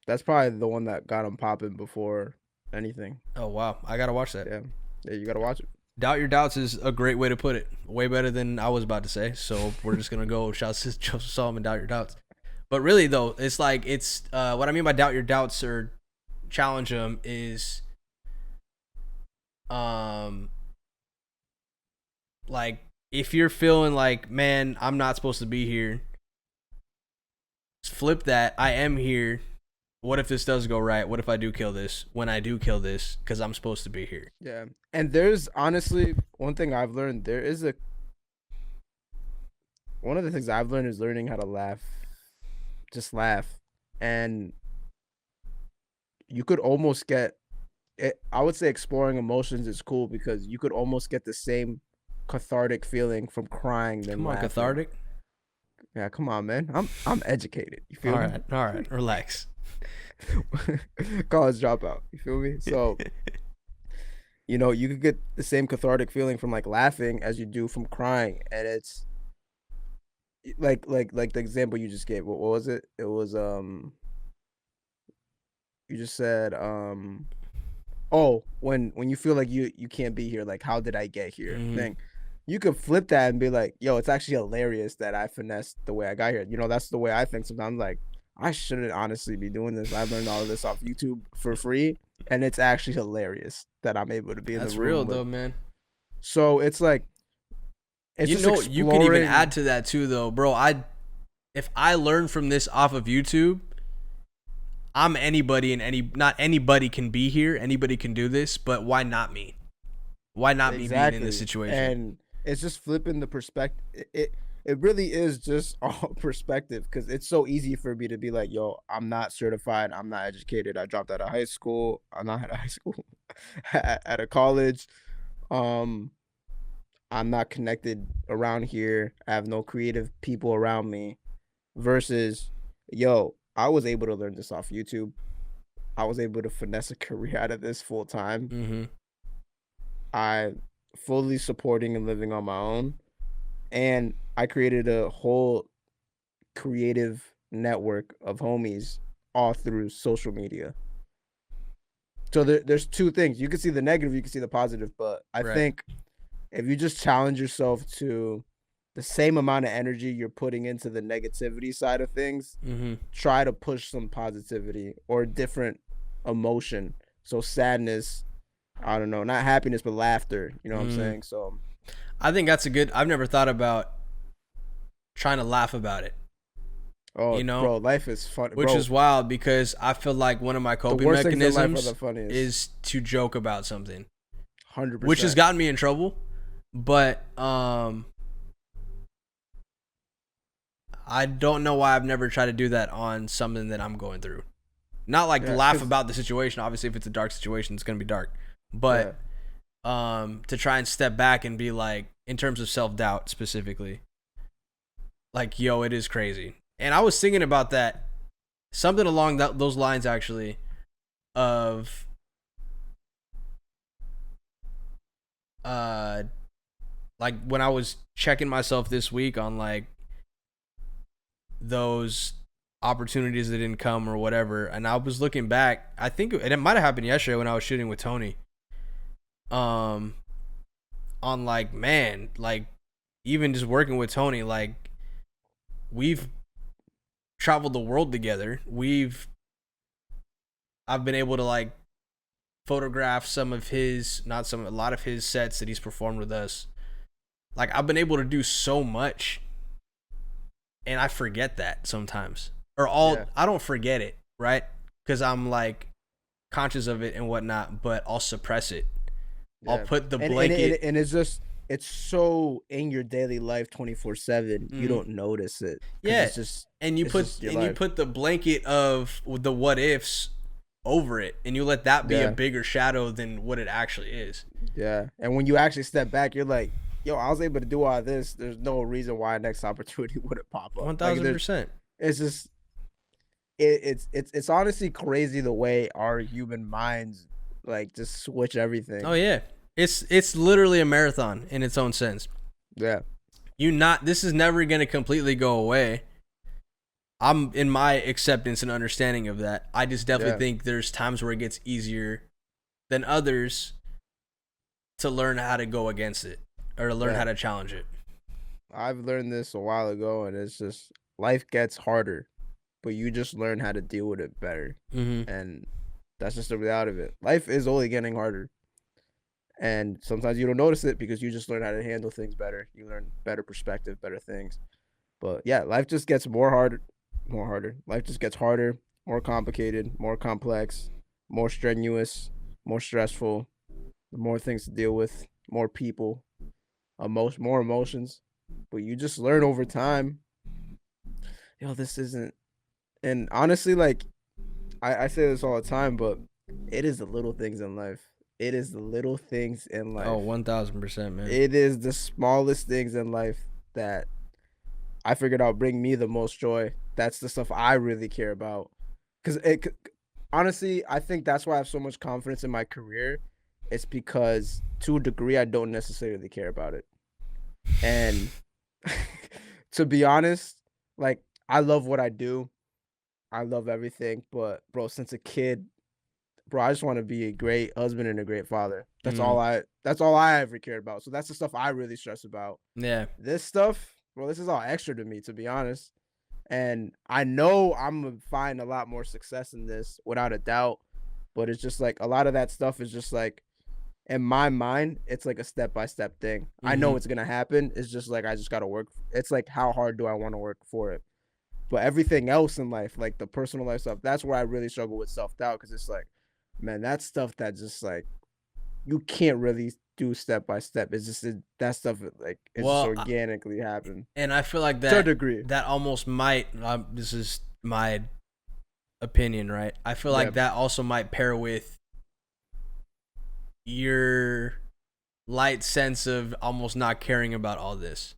That's probably the one that got him popping before anything. Oh wow, I gotta watch that. Yeah, you gotta watch it. Doubt your doubts is a great way to put it. Way better than I was about to say. So we're just gonna go shout to Joseph Solomon, doubt your doubts. But really though, it's like, it's what I mean by doubt your doubts or challenge them is like, if you're feeling like, man, I'm not supposed to be here, flip that. I am here. What if this does go right? What if I do kill this? When I do kill this, because I'm supposed to be here. Yeah. And there's honestly one thing I've learned. One of the things I've learned is learning how to laugh. Just laugh. And you could almost get it. I would say exploring emotions is cool because you could almost get the same cathartic feeling from crying than Come on, laughing. cathartic? Yeah, come on, man. I'm educated. You feel me? All right. Relax. College dropout. You feel me? So, you know, you could get the same cathartic feeling from like laughing as you do from crying, and it's like the example you just gave. What was it? It was you just said oh, when you feel like you can't be here, like, how did I get here? Thing. You could flip that and be like, yo, it's actually hilarious that I finessed the way I got here. You know, that's the way I think sometimes. Like, I shouldn't honestly be doing this. I learned all of this off YouTube for free, and it's actually hilarious that I'm able to be in the room. That's real though, man. So it's like, it's you know, you can even add to that too, though, bro. If I learn from this off of YouTube, I'm anybody, and not anybody can be here. Anybody can do this, but why not me? Why not me being in this situation? And it's just flipping the perspective. It really is just all perspective, because it's so easy for me to be like, yo, I'm not certified. I'm not educated. I dropped out of high school. I'm not out of high school. At a college. I'm not connected around here. I have no creative people around me. Versus, yo, I was able to learn this off YouTube. I was able to finesse a career out of this full time. I fully supporting and living on my own. And I created a whole creative network of homies all through social media. So there's two things. You can see the negative, you can see the positive, but I think if you just challenge yourself to the same amount of energy you're putting into the negativity side of things, try to push some positivity or different emotion. So sadness, I don't know, not happiness, but laughter. You know what I'm saying? So I think that's I've never thought about trying to laugh about it. Oh, you know, bro, life is fun. Which is wild, because I feel like one of my coping mechanisms is to joke about something. 100%. Which has gotten me in trouble. But I don't know why I've never tried to do that on something that I'm going through. Not like laugh about the situation. Obviously, if it's a dark situation, it's going to be dark. But to try and step back and be like, in terms of self-doubt specifically, like, yo, it is crazy. And I was thinking about that, something along those lines, actually, of like when I was checking myself this week on like those opportunities that didn't come or whatever, and I was looking back, I think it might have happened yesterday when I was shooting with Tony, on like, man, like even just working with Tony, like we've traveled the world together. I've been able to like photograph a lot of his sets that he's performed with us. Like I've been able to do so much, and I forget that sometimes. I don't forget it, right? Because I'm like conscious of it and whatnot, but I'll suppress it. Yeah. I'll put the blanket, and it's so in your daily life 24/7. You don't notice it. Yeah, it's just, and you put the blanket of the what ifs over it, and you let that be a bigger shadow than what it actually is. Yeah, and when you actually step back, you're like, yo, I was able to do all this. There's no reason why next opportunity wouldn't pop up. 1000%. It's just, it's honestly crazy the way our human minds like just switch everything. Oh yeah, it's literally a marathon in its own sense. Yeah, this is never gonna completely go away. I'm in my acceptance and understanding of that. I just definitely think there's times where it gets easier than others to learn how to go against it or to learn how to challenge it. I've learned this a while ago, and it's just life gets harder, but you just learn how to deal with it better. And that's just the reality of it. Life is only getting harder, and sometimes you don't notice it because you just learn how to handle things better. You learn better perspective, better things. But yeah, life just gets more harder. Life just gets harder, more complicated, more complex, more strenuous, more stressful, more things to deal with, more people, more emotions. But you just learn over time. This isn't. And honestly, like I say this all the time, but it is the little things in life. It is the little things in life. Oh, 1000%, man. It is the smallest things in life that I figured out bring me the most joy. That's the stuff I really care about. Because honestly, I think that's why I have so much confidence in my career. It's because to a degree, I don't necessarily care about it. And to be honest, like I love what I do. I love everything. But bro, since a kid, I just want to be a great husband and a great father. That's all I ever cared about. So that's the stuff I really stress about. Yeah. This stuff, bro, this is all extra to me, to be honest. And I know I'm gonna find a lot more success in this without a doubt. But it's just like a lot of that stuff is just like in my mind, it's like a step-by-step thing. I know it's gonna happen. It's just like I just gotta work. It's like how hard do I want to work for it? But everything else in life, like the personal life stuff, that's where I really struggle with self-doubt, because it's like, man, that's stuff that just like you can't really do step by step. It's just that stuff like just organically happen. And I feel like that to a degree that almost might. This is my opinion, right? I feel like that also might pair with your light sense of almost not caring about all this.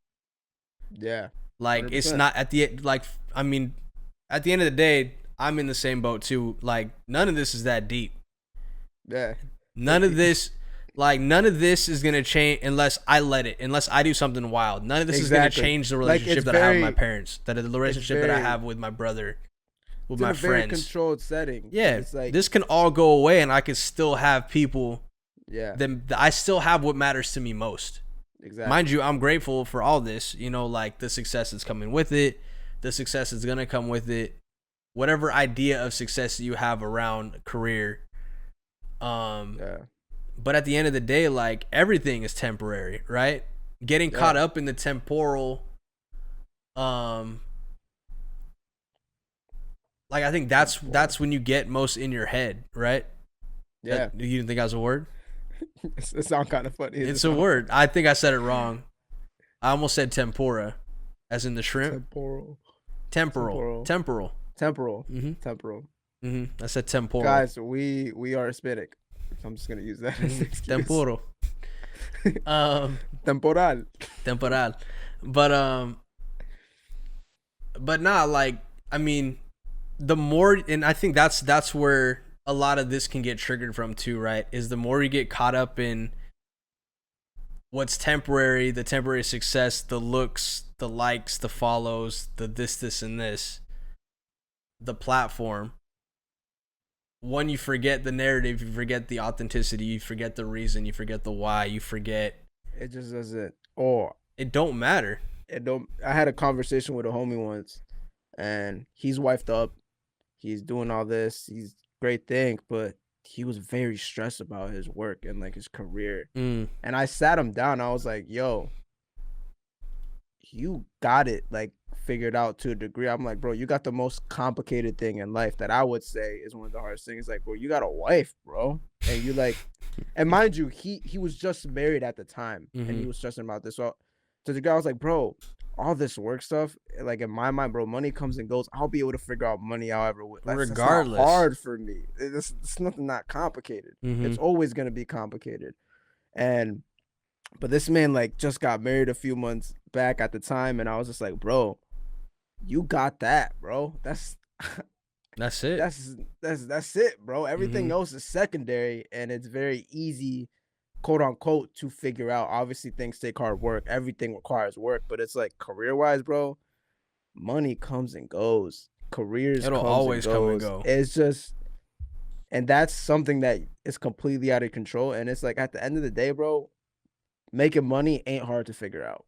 Yeah. Like 100%. It's not at the like. I mean, at the end of the day, I'm in the same boat too. Like none of this is that deep. Yeah. None of this is gonna change unless I let it. Unless I do something wild. None of this is gonna change the relationship that I have with my parents. The relationship that I have with my brother, with my friends. It's a very controlled setting. Yeah. It's like this can all go away, and I could still have people. Yeah. Then I still have what matters to me most. Exactly. Mind you, I'm grateful for all this. You know, like the success that's coming with it, the success that's gonna come with it, whatever idea of success that you have around career. But at the end of the day, like everything is temporary, right? Getting caught up in the temporal, like I think that's when you get most in your head, right? Yeah. You didn't think that was a word? It sounds kind of funny. It's a word. I think I said it wrong. I almost said tempura, as in the shrimp. Temporal. Mm-hmm. Temporal. Mm-hmm. I said temporal. Guys, we are Hispanic. I'm just gonna use that as an excuse. Temporal. Temporal. But nah, like I mean, the more, and I think that's where a lot of this can get triggered from too, right? Is the more you get caught up in what's temporary, the temporary success, the looks, the likes, the follows, the this, and this, the platform. One, you forget the narrative, you forget the authenticity, you forget the reason, you forget the why, you forget. It just doesn't. Or It don't matter. I had a conversation with a homie once, and he's wifed up. He's doing all this. He's great thing, but he was very stressed about his work and like his career. And I sat him down. I was like, "Yo, you got it like figured out to a degree." I'm like, "Bro, you got the most complicated thing in life that I would say is one of the hardest things." Like, bro, you got a wife, bro, and you like, and mind you, he was just married at the time, and he was stressing about this. So to the guy, I was like, "Bro, all this work stuff, like in my mind, bro, money comes and goes. I'll be able to figure out money however. That's not hard for me. It's nothing not complicated. It's always gonna be complicated." And but this man like just got married a few months back at the time, and I was just like, "Bro, you got that, bro. That's it. That's it, bro. Everything else is secondary, and it's very easy, quote unquote, to figure out. Obviously, things take hard work. Everything requires work, but it's like career wise, bro. Money comes and goes. Careers It'll comes always and goes. come and go. It's just, and that's something that is completely out of control. And it's like at the end of the day, bro, making money ain't hard to figure out.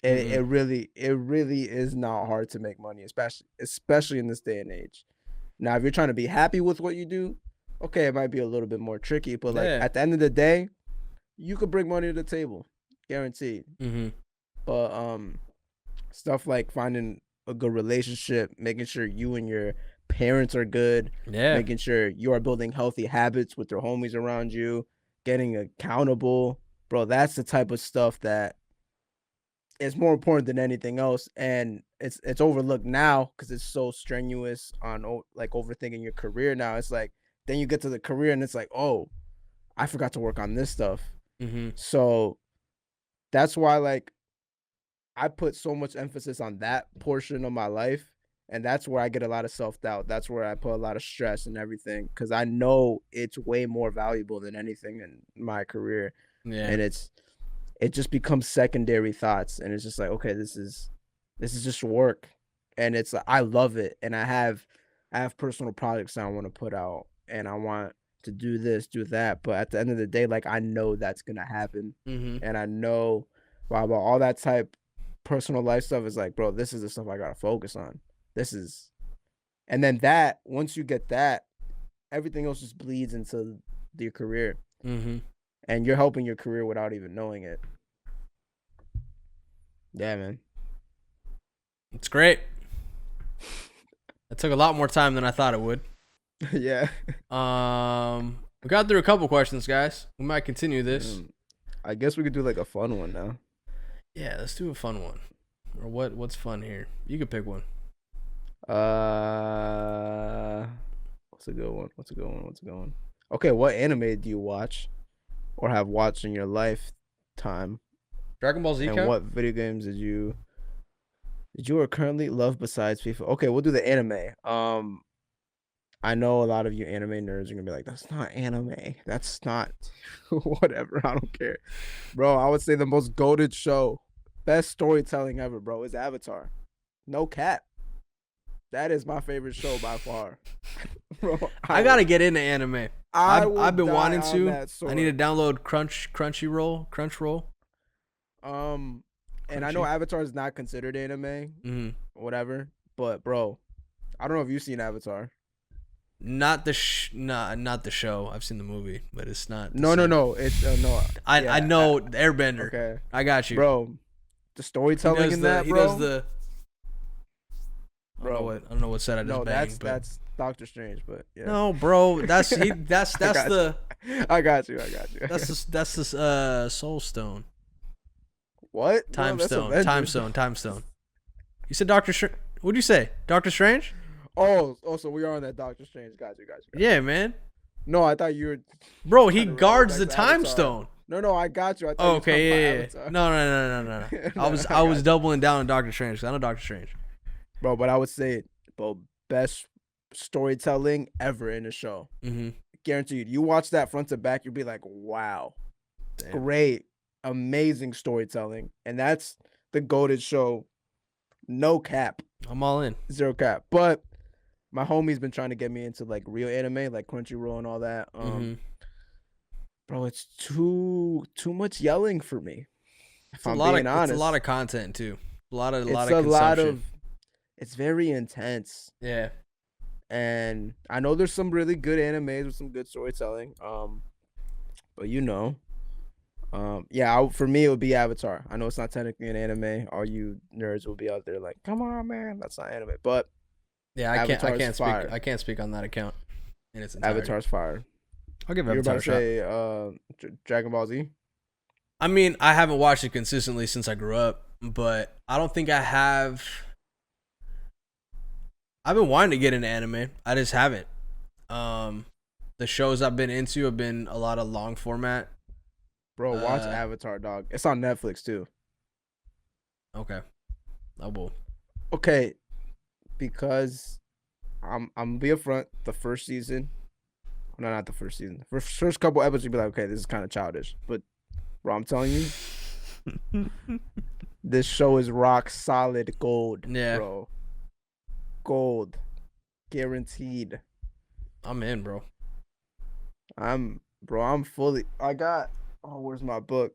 It really is not hard to make money, especially in this day and age. Now, if you're trying to be happy with what you do, okay, it might be a little bit more tricky, but like at the end of the day, you could bring money to the table, guaranteed. But stuff like finding a good relationship, making sure you and your parents are good, making sure you are building healthy habits with your homies around you, getting accountable, bro, that's the type of stuff that is more important than anything else, and it's overlooked now because it's so strenuous on like overthinking your career. Now it's like then you get to the career and it's like, oh, I forgot to work on this stuff. So that's why like I put so much emphasis on that portion of my life, and that's where I get a lot of self-doubt. That's where I put a lot of stress and everything, because I know it's way more valuable than anything in my career. And it just becomes secondary thoughts, and it's just like, okay, this is just work, and it's I love it, and I have personal projects I want to put out, and I want to do this, do that, but at the end of the day, like I know that's gonna happen, and I know about all that type personal life stuff is like, bro, this is the stuff I gotta focus on. And then that once you get that, everything else just bleeds into your career. And you're helping your career without even knowing it. Yeah, man. It's great. It took a lot more time than I thought it would. Yeah. We got through a couple questions, guys. We might continue this. I guess we could do like a fun one now. Yeah, let's do a fun one. Or what's fun here? You could pick one. What's a good one? Okay, what anime do you watch or have watched in your lifetime? Dragon Ball Z. And what video games did you or currently love besides FIFA? Okay, we'll do the anime. I know a lot of you anime nerds are gonna be like, that's not anime. That's not whatever. I don't care. Bro, I would say the most goated show, best storytelling ever, bro, is Avatar. No cap. That is my favorite show by far. Bro, I gotta get into anime. I've been wanting to. I need to download Crunchyroll. And I know Avatar is not considered anime, whatever. But bro, I don't know if you've seen Avatar. Not the show. I've seen the movie, but it's not. No. It's no. I know Airbender. Okay, I got you, bro. The storytelling in that, bro. He does the. Bro, I don't know what set I just banged. No, that's Doctor Strange, but yeah. No, bro, that's the. I got you. That's the Soul Stone. What? Time Stone. You said Doctor Strange. What'd you say? Doctor Strange? Oh, so we are on that Doctor Strange. Got you. Yeah, man. No, I thought you were. Bro, he guards the Time Stone. No, I got you. I thought okay, yeah. No. I was doubling down on Doctor Strange because I know Doctor Strange. Bro, but I would say, bro, best storytelling ever in a show. Guaranteed. You watch that front to back, you'll be like, wow. Damn. Great. Amazing storytelling. And that's the goated show. No cap. I'm all in. Zero cap. But my homie's been trying to get me into like real anime, like Crunchyroll and all that. Bro, it's too much yelling for me. If I'm being honest, it's a lot of content too. A lot of it's consumption. a lot of. It's very intense. Yeah. And I know there's some really good animes with some good storytelling. But yeah, for me it would be Avatar. I know it's not technically an anime. All you nerds will be out there like, come on, man, that's not anime. But yeah, I can't speak on that account in its entirety. Avatar's fire. I'll give Avatar a shot. You're about to say Dragon Ball Z? I mean, I haven't watched it consistently since I grew up, but I don't think I have. I've been wanting to get into anime. I just haven't. The shows I've been into have been a lot of long format. Bro, watch Avatar, dog. It's on Netflix too. Okay. I will. Okay. Because I'm gonna be upfront. The first season. No, not the first season. First couple episodes, you'd be like, okay, this is kind of childish. But bro, I'm telling you, this show is rock solid gold, bro. Gold. Guaranteed. I'm in, bro. I'm fully. Where's my book?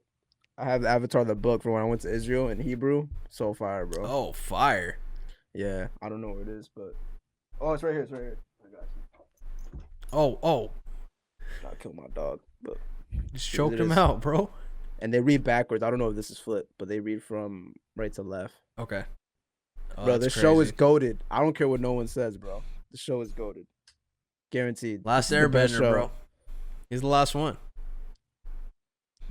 I have the Avatar the book for when I went to Israel in Hebrew. So fire, bro. Oh, fire. Yeah, I don't know where it is, but it's right here. It's right here. I got you. Oh. I killed my dog, but just choked him out, bro. And they read backwards. I don't know if this is flipped, but they read from right to left. Okay. Bro, this show is goated. I don't care what no one says, bro. The show is goated. Guaranteed. Last Airbender, bro. He's the last one.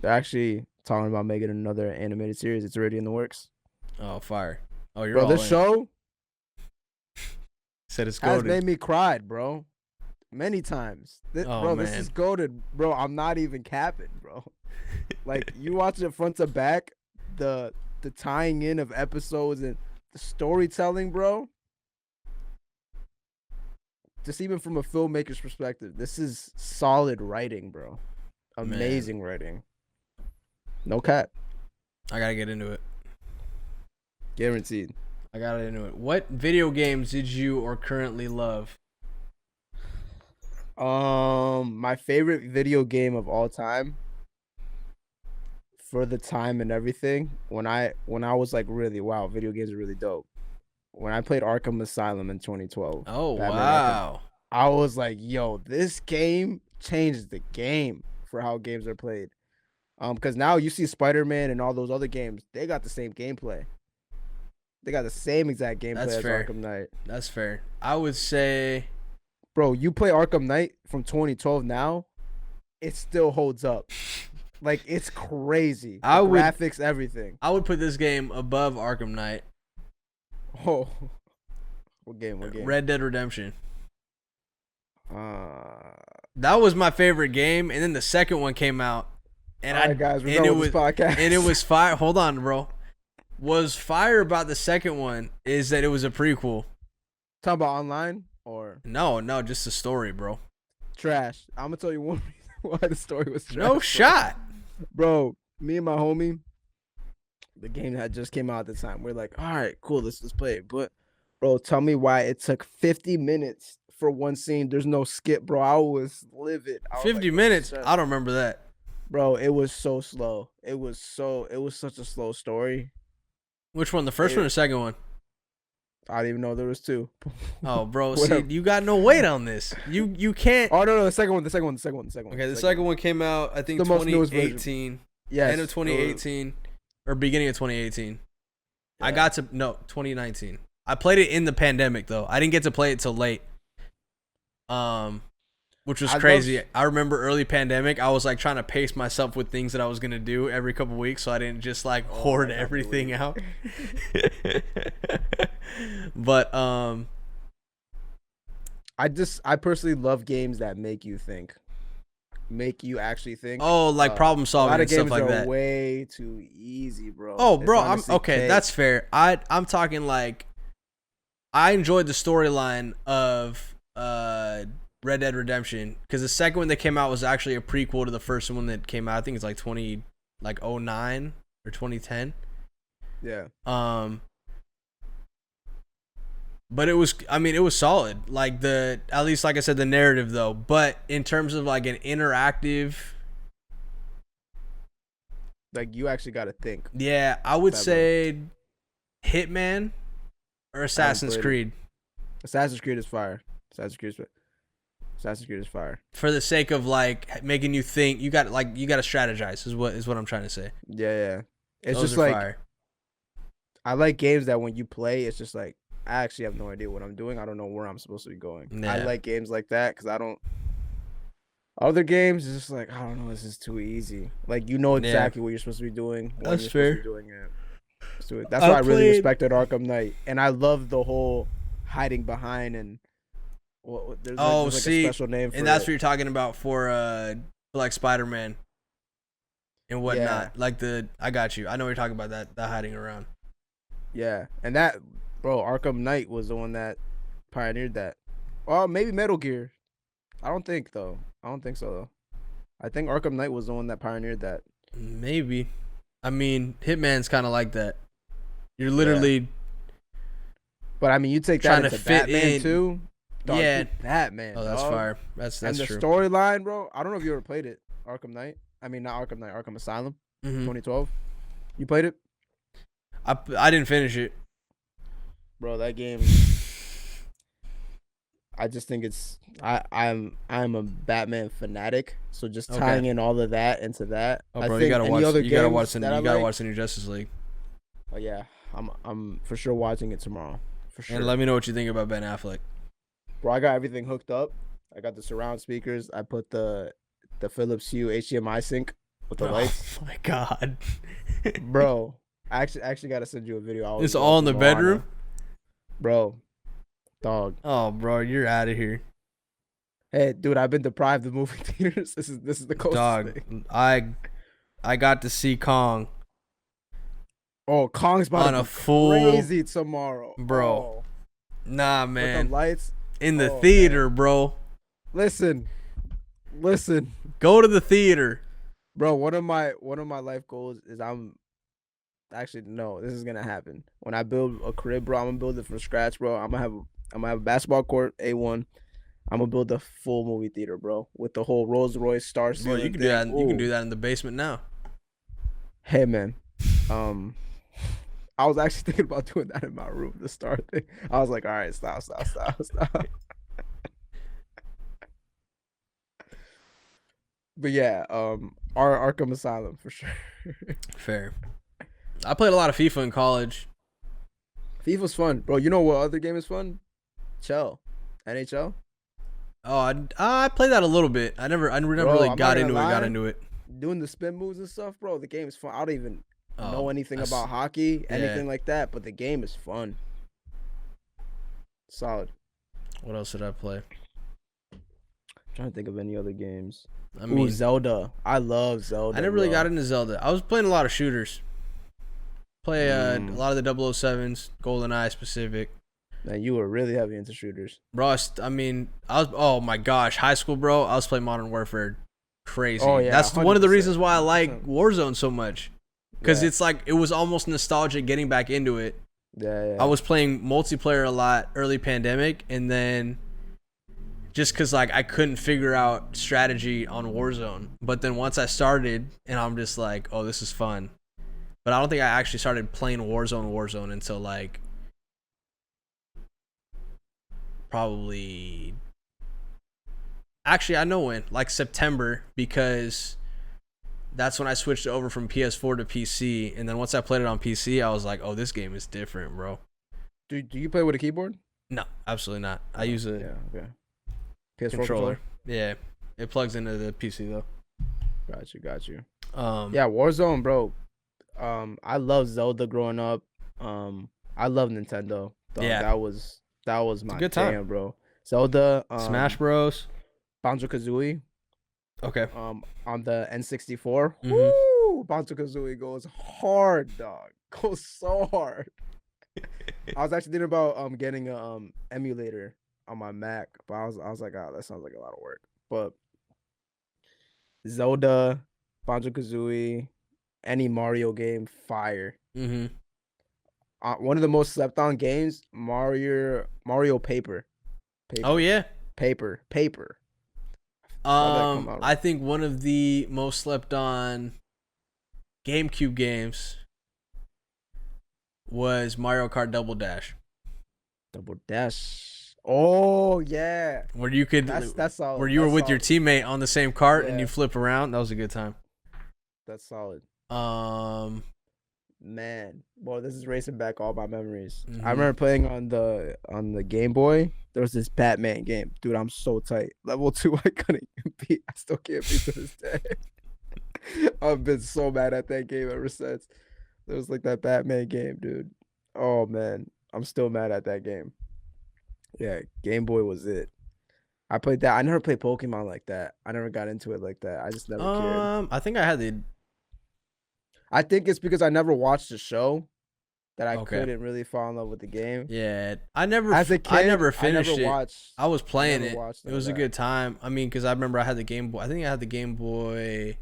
They're actually talking about making another animated series. It's already in the works. Oh, fire. Oh, you're bro, this show said it's goated. Has made me cry, bro. Many times. This is goated, bro. I'm not even capping, bro. Like, you watch it front to back, the tying in of episodes and the storytelling, bro. Just even from a filmmaker's perspective, this is solid writing, bro. Amazing writing. No cap. I gotta get into it. Guaranteed. I got into it. What video games did you or currently love? My favorite video game of all time, for the time and everything, when I was like, really, wow, video games are really dope. When I played Arkham Asylum in 2012. Oh, wow. I was like, yo, this game changed the game for how games are played. Because now you see Spider-Man and all those other games, they got the same gameplay. They got the same exact gameplay as Arkham Knight. That's fair. I would say, bro, you play Arkham Knight from 2012 now, it still holds up. Like, it's crazy. Graphics, everything. I would put this game above Arkham Knight. Oh. What game? Red Dead Redemption. That was my favorite game, and then the second one came out. And it was fire. Hold on, bro. Was fire about the second one is that it was a prequel. Talking about online or no, just the story, bro. Trash. I'm gonna tell you one reason why the story was trash. No shot, bro. Me and my homie, the game that just came out at the time, we're like, all right, cool, let's play it. But bro, tell me why it took 50 minutes for one scene. There's no skip, bro. I was livid. 50 minutes? I don't remember that. Bro, it was so slow. It was such a slow story. Which one? The first one or the second one? I didn't even know there was two. Oh, bro. See, you got no weight on this. You can't. Oh, no, the second one. Okay, the second one came out, I think, 2018. Yeah, end of 2018 or beginning of 2018. Yeah. 2019. I played it in the pandemic, though. I didn't get to play it till late. Which was crazy. I remember early pandemic, I was like trying to pace myself with things that I was going to do every couple weeks so I didn't just like hoard everything out. But I personally love games that make you think. Make you actually think. Oh, like problem solving and stuff like that. A lot of games are way too easy, bro. Oh, bro, I'm okay, that's fair. I'm talking like I enjoyed the storyline of Red Dead Redemption, because the second one that came out was actually a prequel to the first one that came out. I think it's like 2009 or 2010. Yeah. But it was solid. Like at least like I said, the narrative though. But in terms of like an interactive, Like you actually got to think. Yeah, I would say Hitman or Assassin's Creed. Assassin's Creed is fire. Assassin's Creed is fire. For the sake of like making you think, you got to strategize. Is what I'm trying to say. Yeah. It's those just like fire. I like games that when you play, it's just like I actually have no idea what I'm doing. I don't know where I'm supposed to be going. Yeah. I like games like that because I don't. Other games is just like I don't know. This is too easy. Like you know exactly what you're supposed to be doing. When That's fair. Doing it. That's why I really respected Arkham Knight, and I love the whole hiding behind and. There's like a special name for and that's what you're talking about for like Spider-Man and whatnot. Yeah. Like I got you. I know what you're talking about that hiding around. Yeah, and that, bro, Arkham Knight was the one that pioneered that. Well, maybe Metal Gear. I don't think so though. I think Arkham Knight was the one that pioneered that. Maybe. I mean, Hitman's kind of like that. You're literally. Yeah. But I mean, you take that into fit Batman in. too. Dog, yeah, Batman. Oh, that's fire. That's and the true. Storyline, bro. I don't know if you ever played it. Arkham Knight. I mean, not Arkham Knight. Arkham Asylum. 2012. You played it? I didn't finish it, bro. That game. I just think it's. I'm a Batman fanatic. So just tying in all of that into that. Oh, bro, you gotta watch. You gotta watch the new Justice League. Oh yeah, I'm for sure watching it tomorrow. For sure. And let me know what you think about Ben Affleck. Bro, I got everything hooked up. I got the surround speakers. I put the Philips Hue HDMI sync with the lights. Oh my god, bro! I actually got to send you a video. It's all in the bedroom, bro. Dog. Oh, bro, you're out of here. Hey, dude, I've been deprived of movie theaters. This is the closest thing. I got to see Kong. Oh, Kong's about to be crazy tomorrow, bro. Oh. Nah, man. With the lights. In the theater, man. Bro. Listen. Go to the theater, bro. One of my life goals is this is gonna happen. When I build a crib, bro, I'm gonna build it from scratch, bro. I'm gonna have a basketball court, A1. I'm gonna build a full movie theater, bro, with the whole Rolls Royce star ceiling. Bro, you can do that. You can do that in the basement now. Hey, man. I was actually thinking about doing that in my room, the star thing. I was like, all right, stop. But yeah, our Arkham Asylum for sure. Fair. I played a lot of FIFA in college. FIFA's fun, bro. You know what other game is fun? NHL. Oh, I played that a little bit. I never really got into it. Doing the spin moves and stuff, bro. The game is fun. I don't even know anything about hockey, anything like that, but the game is fun. Solid. What else did I play? I'm trying to think of any other games. I mean, Zelda. I love Zelda. I never really got into Zelda. I was playing a lot of shooters. Play a lot of the 007s, GoldenEye specific. Man, you were really heavy into shooters. Bro, I was, oh my gosh, high school, bro. I was playing Modern Warfare crazy. Oh, yeah, that's 100%. One of the reasons why I like Warzone so much. Because it's like, it was almost nostalgic getting back into it. Yeah. I was playing multiplayer a lot early pandemic, and then just because like I couldn't figure out strategy on Warzone. But then once I started, and I'm just like, oh, this is fun. But I don't think I actually started playing Warzone until like probably, actually I know when, like September, because that's when I switched over from PS4 to PC. And then once I played it on PC, I was like, oh, this game is different, bro. Do you play with a keyboard? No, absolutely not. I use a PS4 controller. Yeah, it plugs into the PC though. Got you. Yeah, Warzone, bro. I love Zelda growing up. I love Nintendo. Yeah, that was my good time, jam, bro. Zelda, Smash Bros, Banjo-Kazooie. Okay. On the N64. Woo! Banjo-Kazooie goes hard, dog. Goes so hard. I was actually thinking about getting a emulator on my Mac, but I was like, oh, that sounds like a lot of work. But Zelda, Banjo-Kazooie, any Mario game, fire. One of the most slept on games, Mario Paper. Oh yeah, Paper. I think one of the most slept on GameCube games was Mario Kart Double Dash. Double Dash. Oh yeah. Where you could that's solid. Where you were with your teammate on the same cart and you flip around. That was a good time. That's solid. Man, well, this is racing back all my memories. I remember playing on the Game Boy. There was this Batman game, dude. I'm so tight. Level 2, I couldn't beat. I still can't beat to this day. I've been so mad at that game ever since. There was like that Batman game, dude. Oh man, I'm still mad at that game. Yeah, Game Boy was it. I played that. I never played Pokemon like that. I never got into it like that. I just never cared. I think I had the. I think it's because I never watched the show that I couldn't really fall in love with the game. Yeah, as a kid, I never finished it. I was playing it. It was a good time. I mean, because I remember I had the Game Boy. I think I had the Game Boy.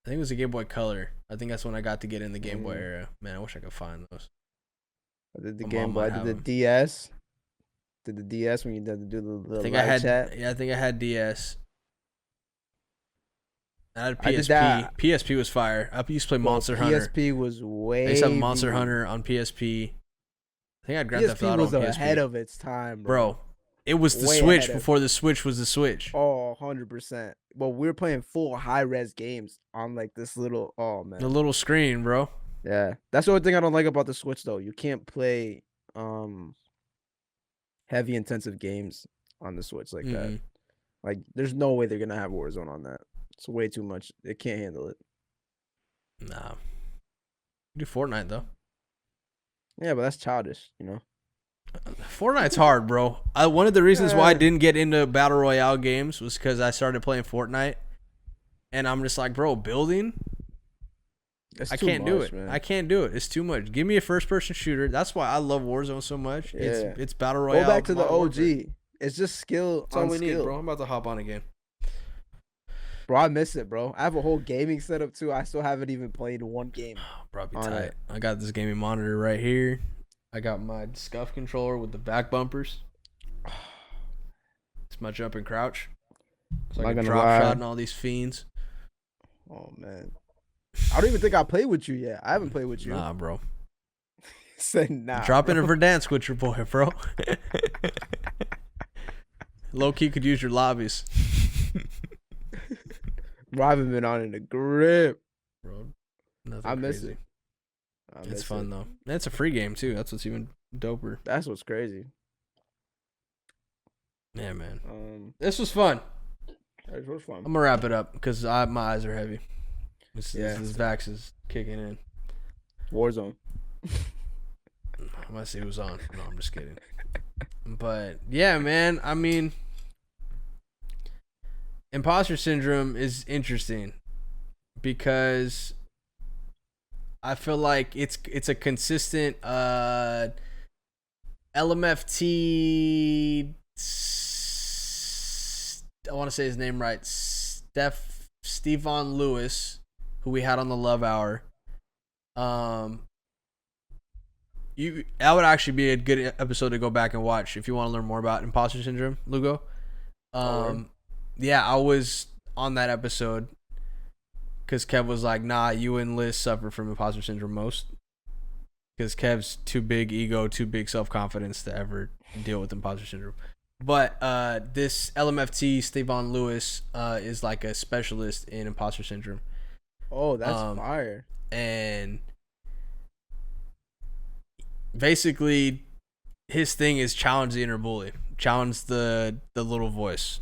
I think it was a Game Boy Color. I think that's when I got to get in the Game Boy era. Man, I wish I could find those. I did the Game Boy. I did the DS. Did the DS when you had to do the little chat? Yeah, I think I had DS. I had PSP. PSP was fire. I used to play Monster Hunter. PSP was way. I used to have Monster Hunter on PSP. I think I had Grand Theft Auto on PSP. PSP was ahead of its time, bro. It was the Switch before the Switch was the Switch. Oh, 100%. Well, we were playing full high-res games on like this little, man. The little screen, bro. Yeah. That's the only thing I don't like about the Switch, though. You can't play heavy intensive games on the Switch like that. Like, there's no way they're going to have Warzone on that. It's way too much. It can't handle it. Nah. Do Fortnite, though. Yeah, but that's childish, you know? Fortnite's hard, bro. One of the reasons why I didn't get into Battle Royale games was because I started playing Fortnite. And I'm just like, bro, building? I can't do it. Man. I can't do it. It's too much. Give me a first-person shooter. That's why I love Warzone so much. Yeah. It's Battle Royale. Go back to the OG. Warfare. It's just skill. That's all we need, bro. I'm about to hop on again. Bro, I miss it, bro. I have a whole gaming setup, too. I still haven't even played one game. Bro, be tight. I got this gaming monitor right here. I got my scuff controller with the back bumpers. It's my jump and crouch. So I can drop shot and all these fiends. Oh, man. I don't even think I played with you yet. I haven't played with you. Nah, bro. Said nah. Dropping a Verdansk with your boy, bro. Low key could use your lobbies. Bro, I haven't been on in the grip. Bro, I miss it. It's fun, though. And it's a free game, too. That's what's even doper. That's what's crazy. Yeah, man. This was fun. This was fun. I'm going to wrap it up because my eyes are heavy. This Vax is kicking in. Warzone. I might see who's on. No, I'm just kidding. But, yeah, man. I mean, Imposter Syndrome is interesting because I feel like it's a consistent LMFT. I want to say his name right. Stephon Lewis, who we had on the Love Hour. That would actually be a good episode to go back and watch if you want to learn more about Imposter Syndrome, Lugo. Yeah, I was on that episode because Kev was like, nah, you and Liz suffer from Imposter Syndrome most. Because Kev's too big ego, too big self-confidence to ever deal with Imposter Syndrome. But this LMFT, Stephon Lewis, is like a specialist in Imposter Syndrome. Oh, that's fire. And basically, his thing is challenge the inner bully. Challenge the little voice.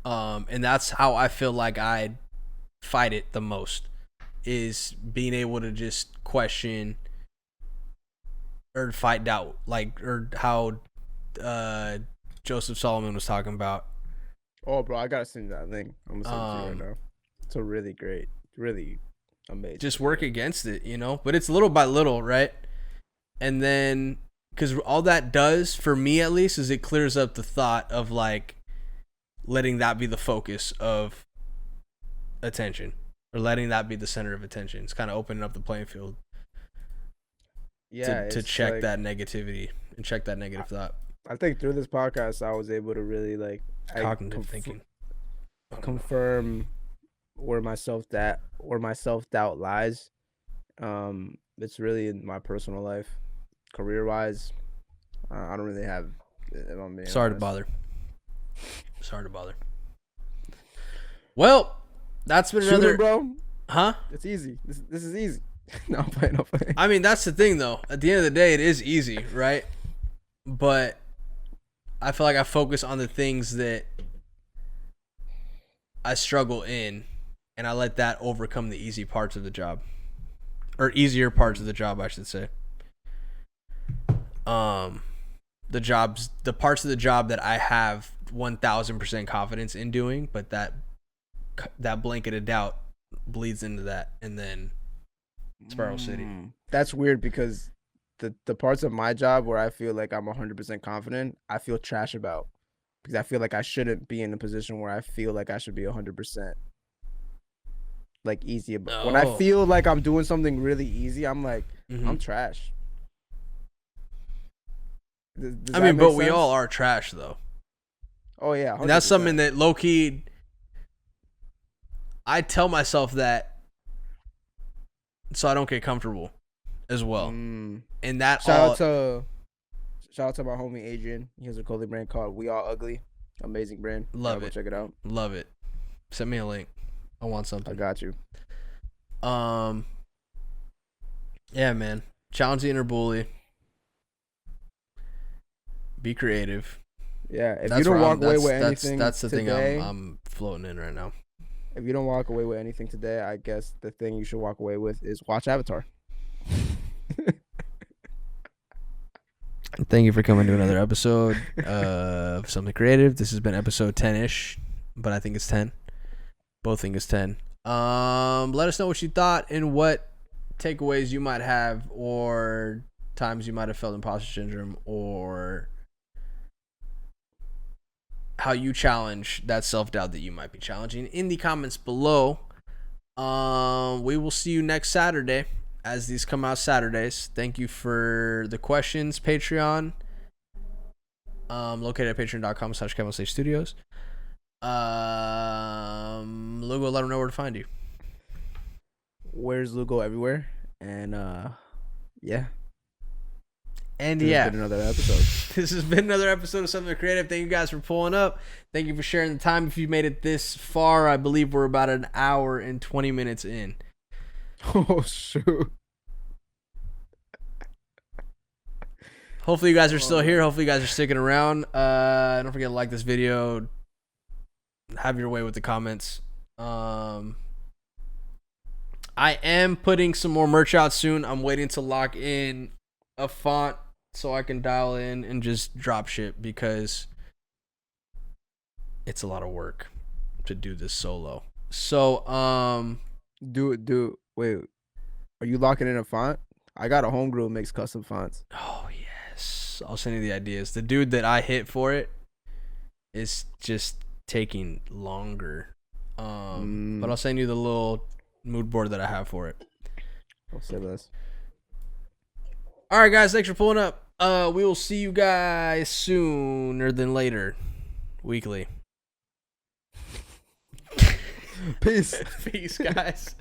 And that's how I feel like I fight it the most, is being able to just question or fight doubt, like, or how Joseph Solomon was talking about. Oh, bro, I gotta send that link. I'm gonna send it to you right now. It's a really great, really amazing. Just work against it, you know? But it's little by little, right? And then, because all that does, for me at least, is it clears up the thought of, like, letting that be the focus of attention, or letting that be the center of attention. It's kind of opening up the playing field. Yeah, to check like, that negativity and check that negative thought. I think through this podcast, I was able to really like cognitive thinking, confirm where my self doubt lies. It's really in my personal life, career wise. I don't really have. If I'm being Sorry to honest. bother. Sorry to bother. Well, that's been Shooting, another. bro. Huh? It's easy. This is easy. No, I'm playing. No playing. I mean, that's the thing, though. At the end of the day, it is easy, right? But I feel like I focus on the things that I struggle in, and I let that overcome the easy parts of the job, or easier parts of the job, I should say. The parts of the job that I have 1,000% confidence in doing, but that blanket of doubt bleeds into that, and then Spiral City. That's weird because the parts of my job where I feel like I'm 100% confident, I feel trash about, because I feel like I shouldn't be in a position where I feel like I should be 100% like easy. But when I feel like I'm doing something really easy, I'm like, I'm trash. Does I mean, but sense? we all are trash, though. Oh yeah, 100%. And that's something that low key, I tell myself that so I don't get comfortable as well. And that shout out to my homie Adrian. He has a clothing brand called We All Ugly. Amazing brand. Love it. Check it out. Love it. Send me a link. I want something. I got you. Yeah, man. Challenge the inner bully. Be creative. Yeah, if you don't walk away with anything, that's the today, thing I'm floating in right now. If you don't walk away with anything today, I guess the thing you should walk away with is watch Avatar. Thank you for coming to another episode of Something Creative. This has been episode 10-ish, but I think it's 10. Both think it's 10. Let us know what you thought and what takeaways you might have, or times you might have felt imposter syndrome, or how you challenge that self-doubt that you might be challenging in the comments below. We will see you next Saturday, as these come out Saturdays. Thank you for the questions. Patreon, located at patreon.com/KevinStageStudios. Lugo, let them know where to find you. Where's Lugo everywhere? And yeah. And this yeah, has been another episode. This has been another episode of Something Creative. Thank you guys for pulling up. Thank you for sharing the time. If you made it this far, I believe we're about an hour and 20 minutes in. Oh shoot. Hopefully you guys are still here. Hopefully you guys are sticking around. Don't forget to like this video. Have your way with the comments. I am putting some more merch out soon. I'm waiting to lock in a font so I can dial in and just drop ship, because it's a lot of work to do this solo. So wait, are you locking in a font? I got a homegirl who makes custom fonts. Oh yes, I'll send you the ideas. The dude that I hit for it is just taking longer. But I'll send you the little mood board that I have for it. I'll say this. All right, guys, thanks for pulling up. We will see you guys sooner than later, weekly. Peace. Peace, guys.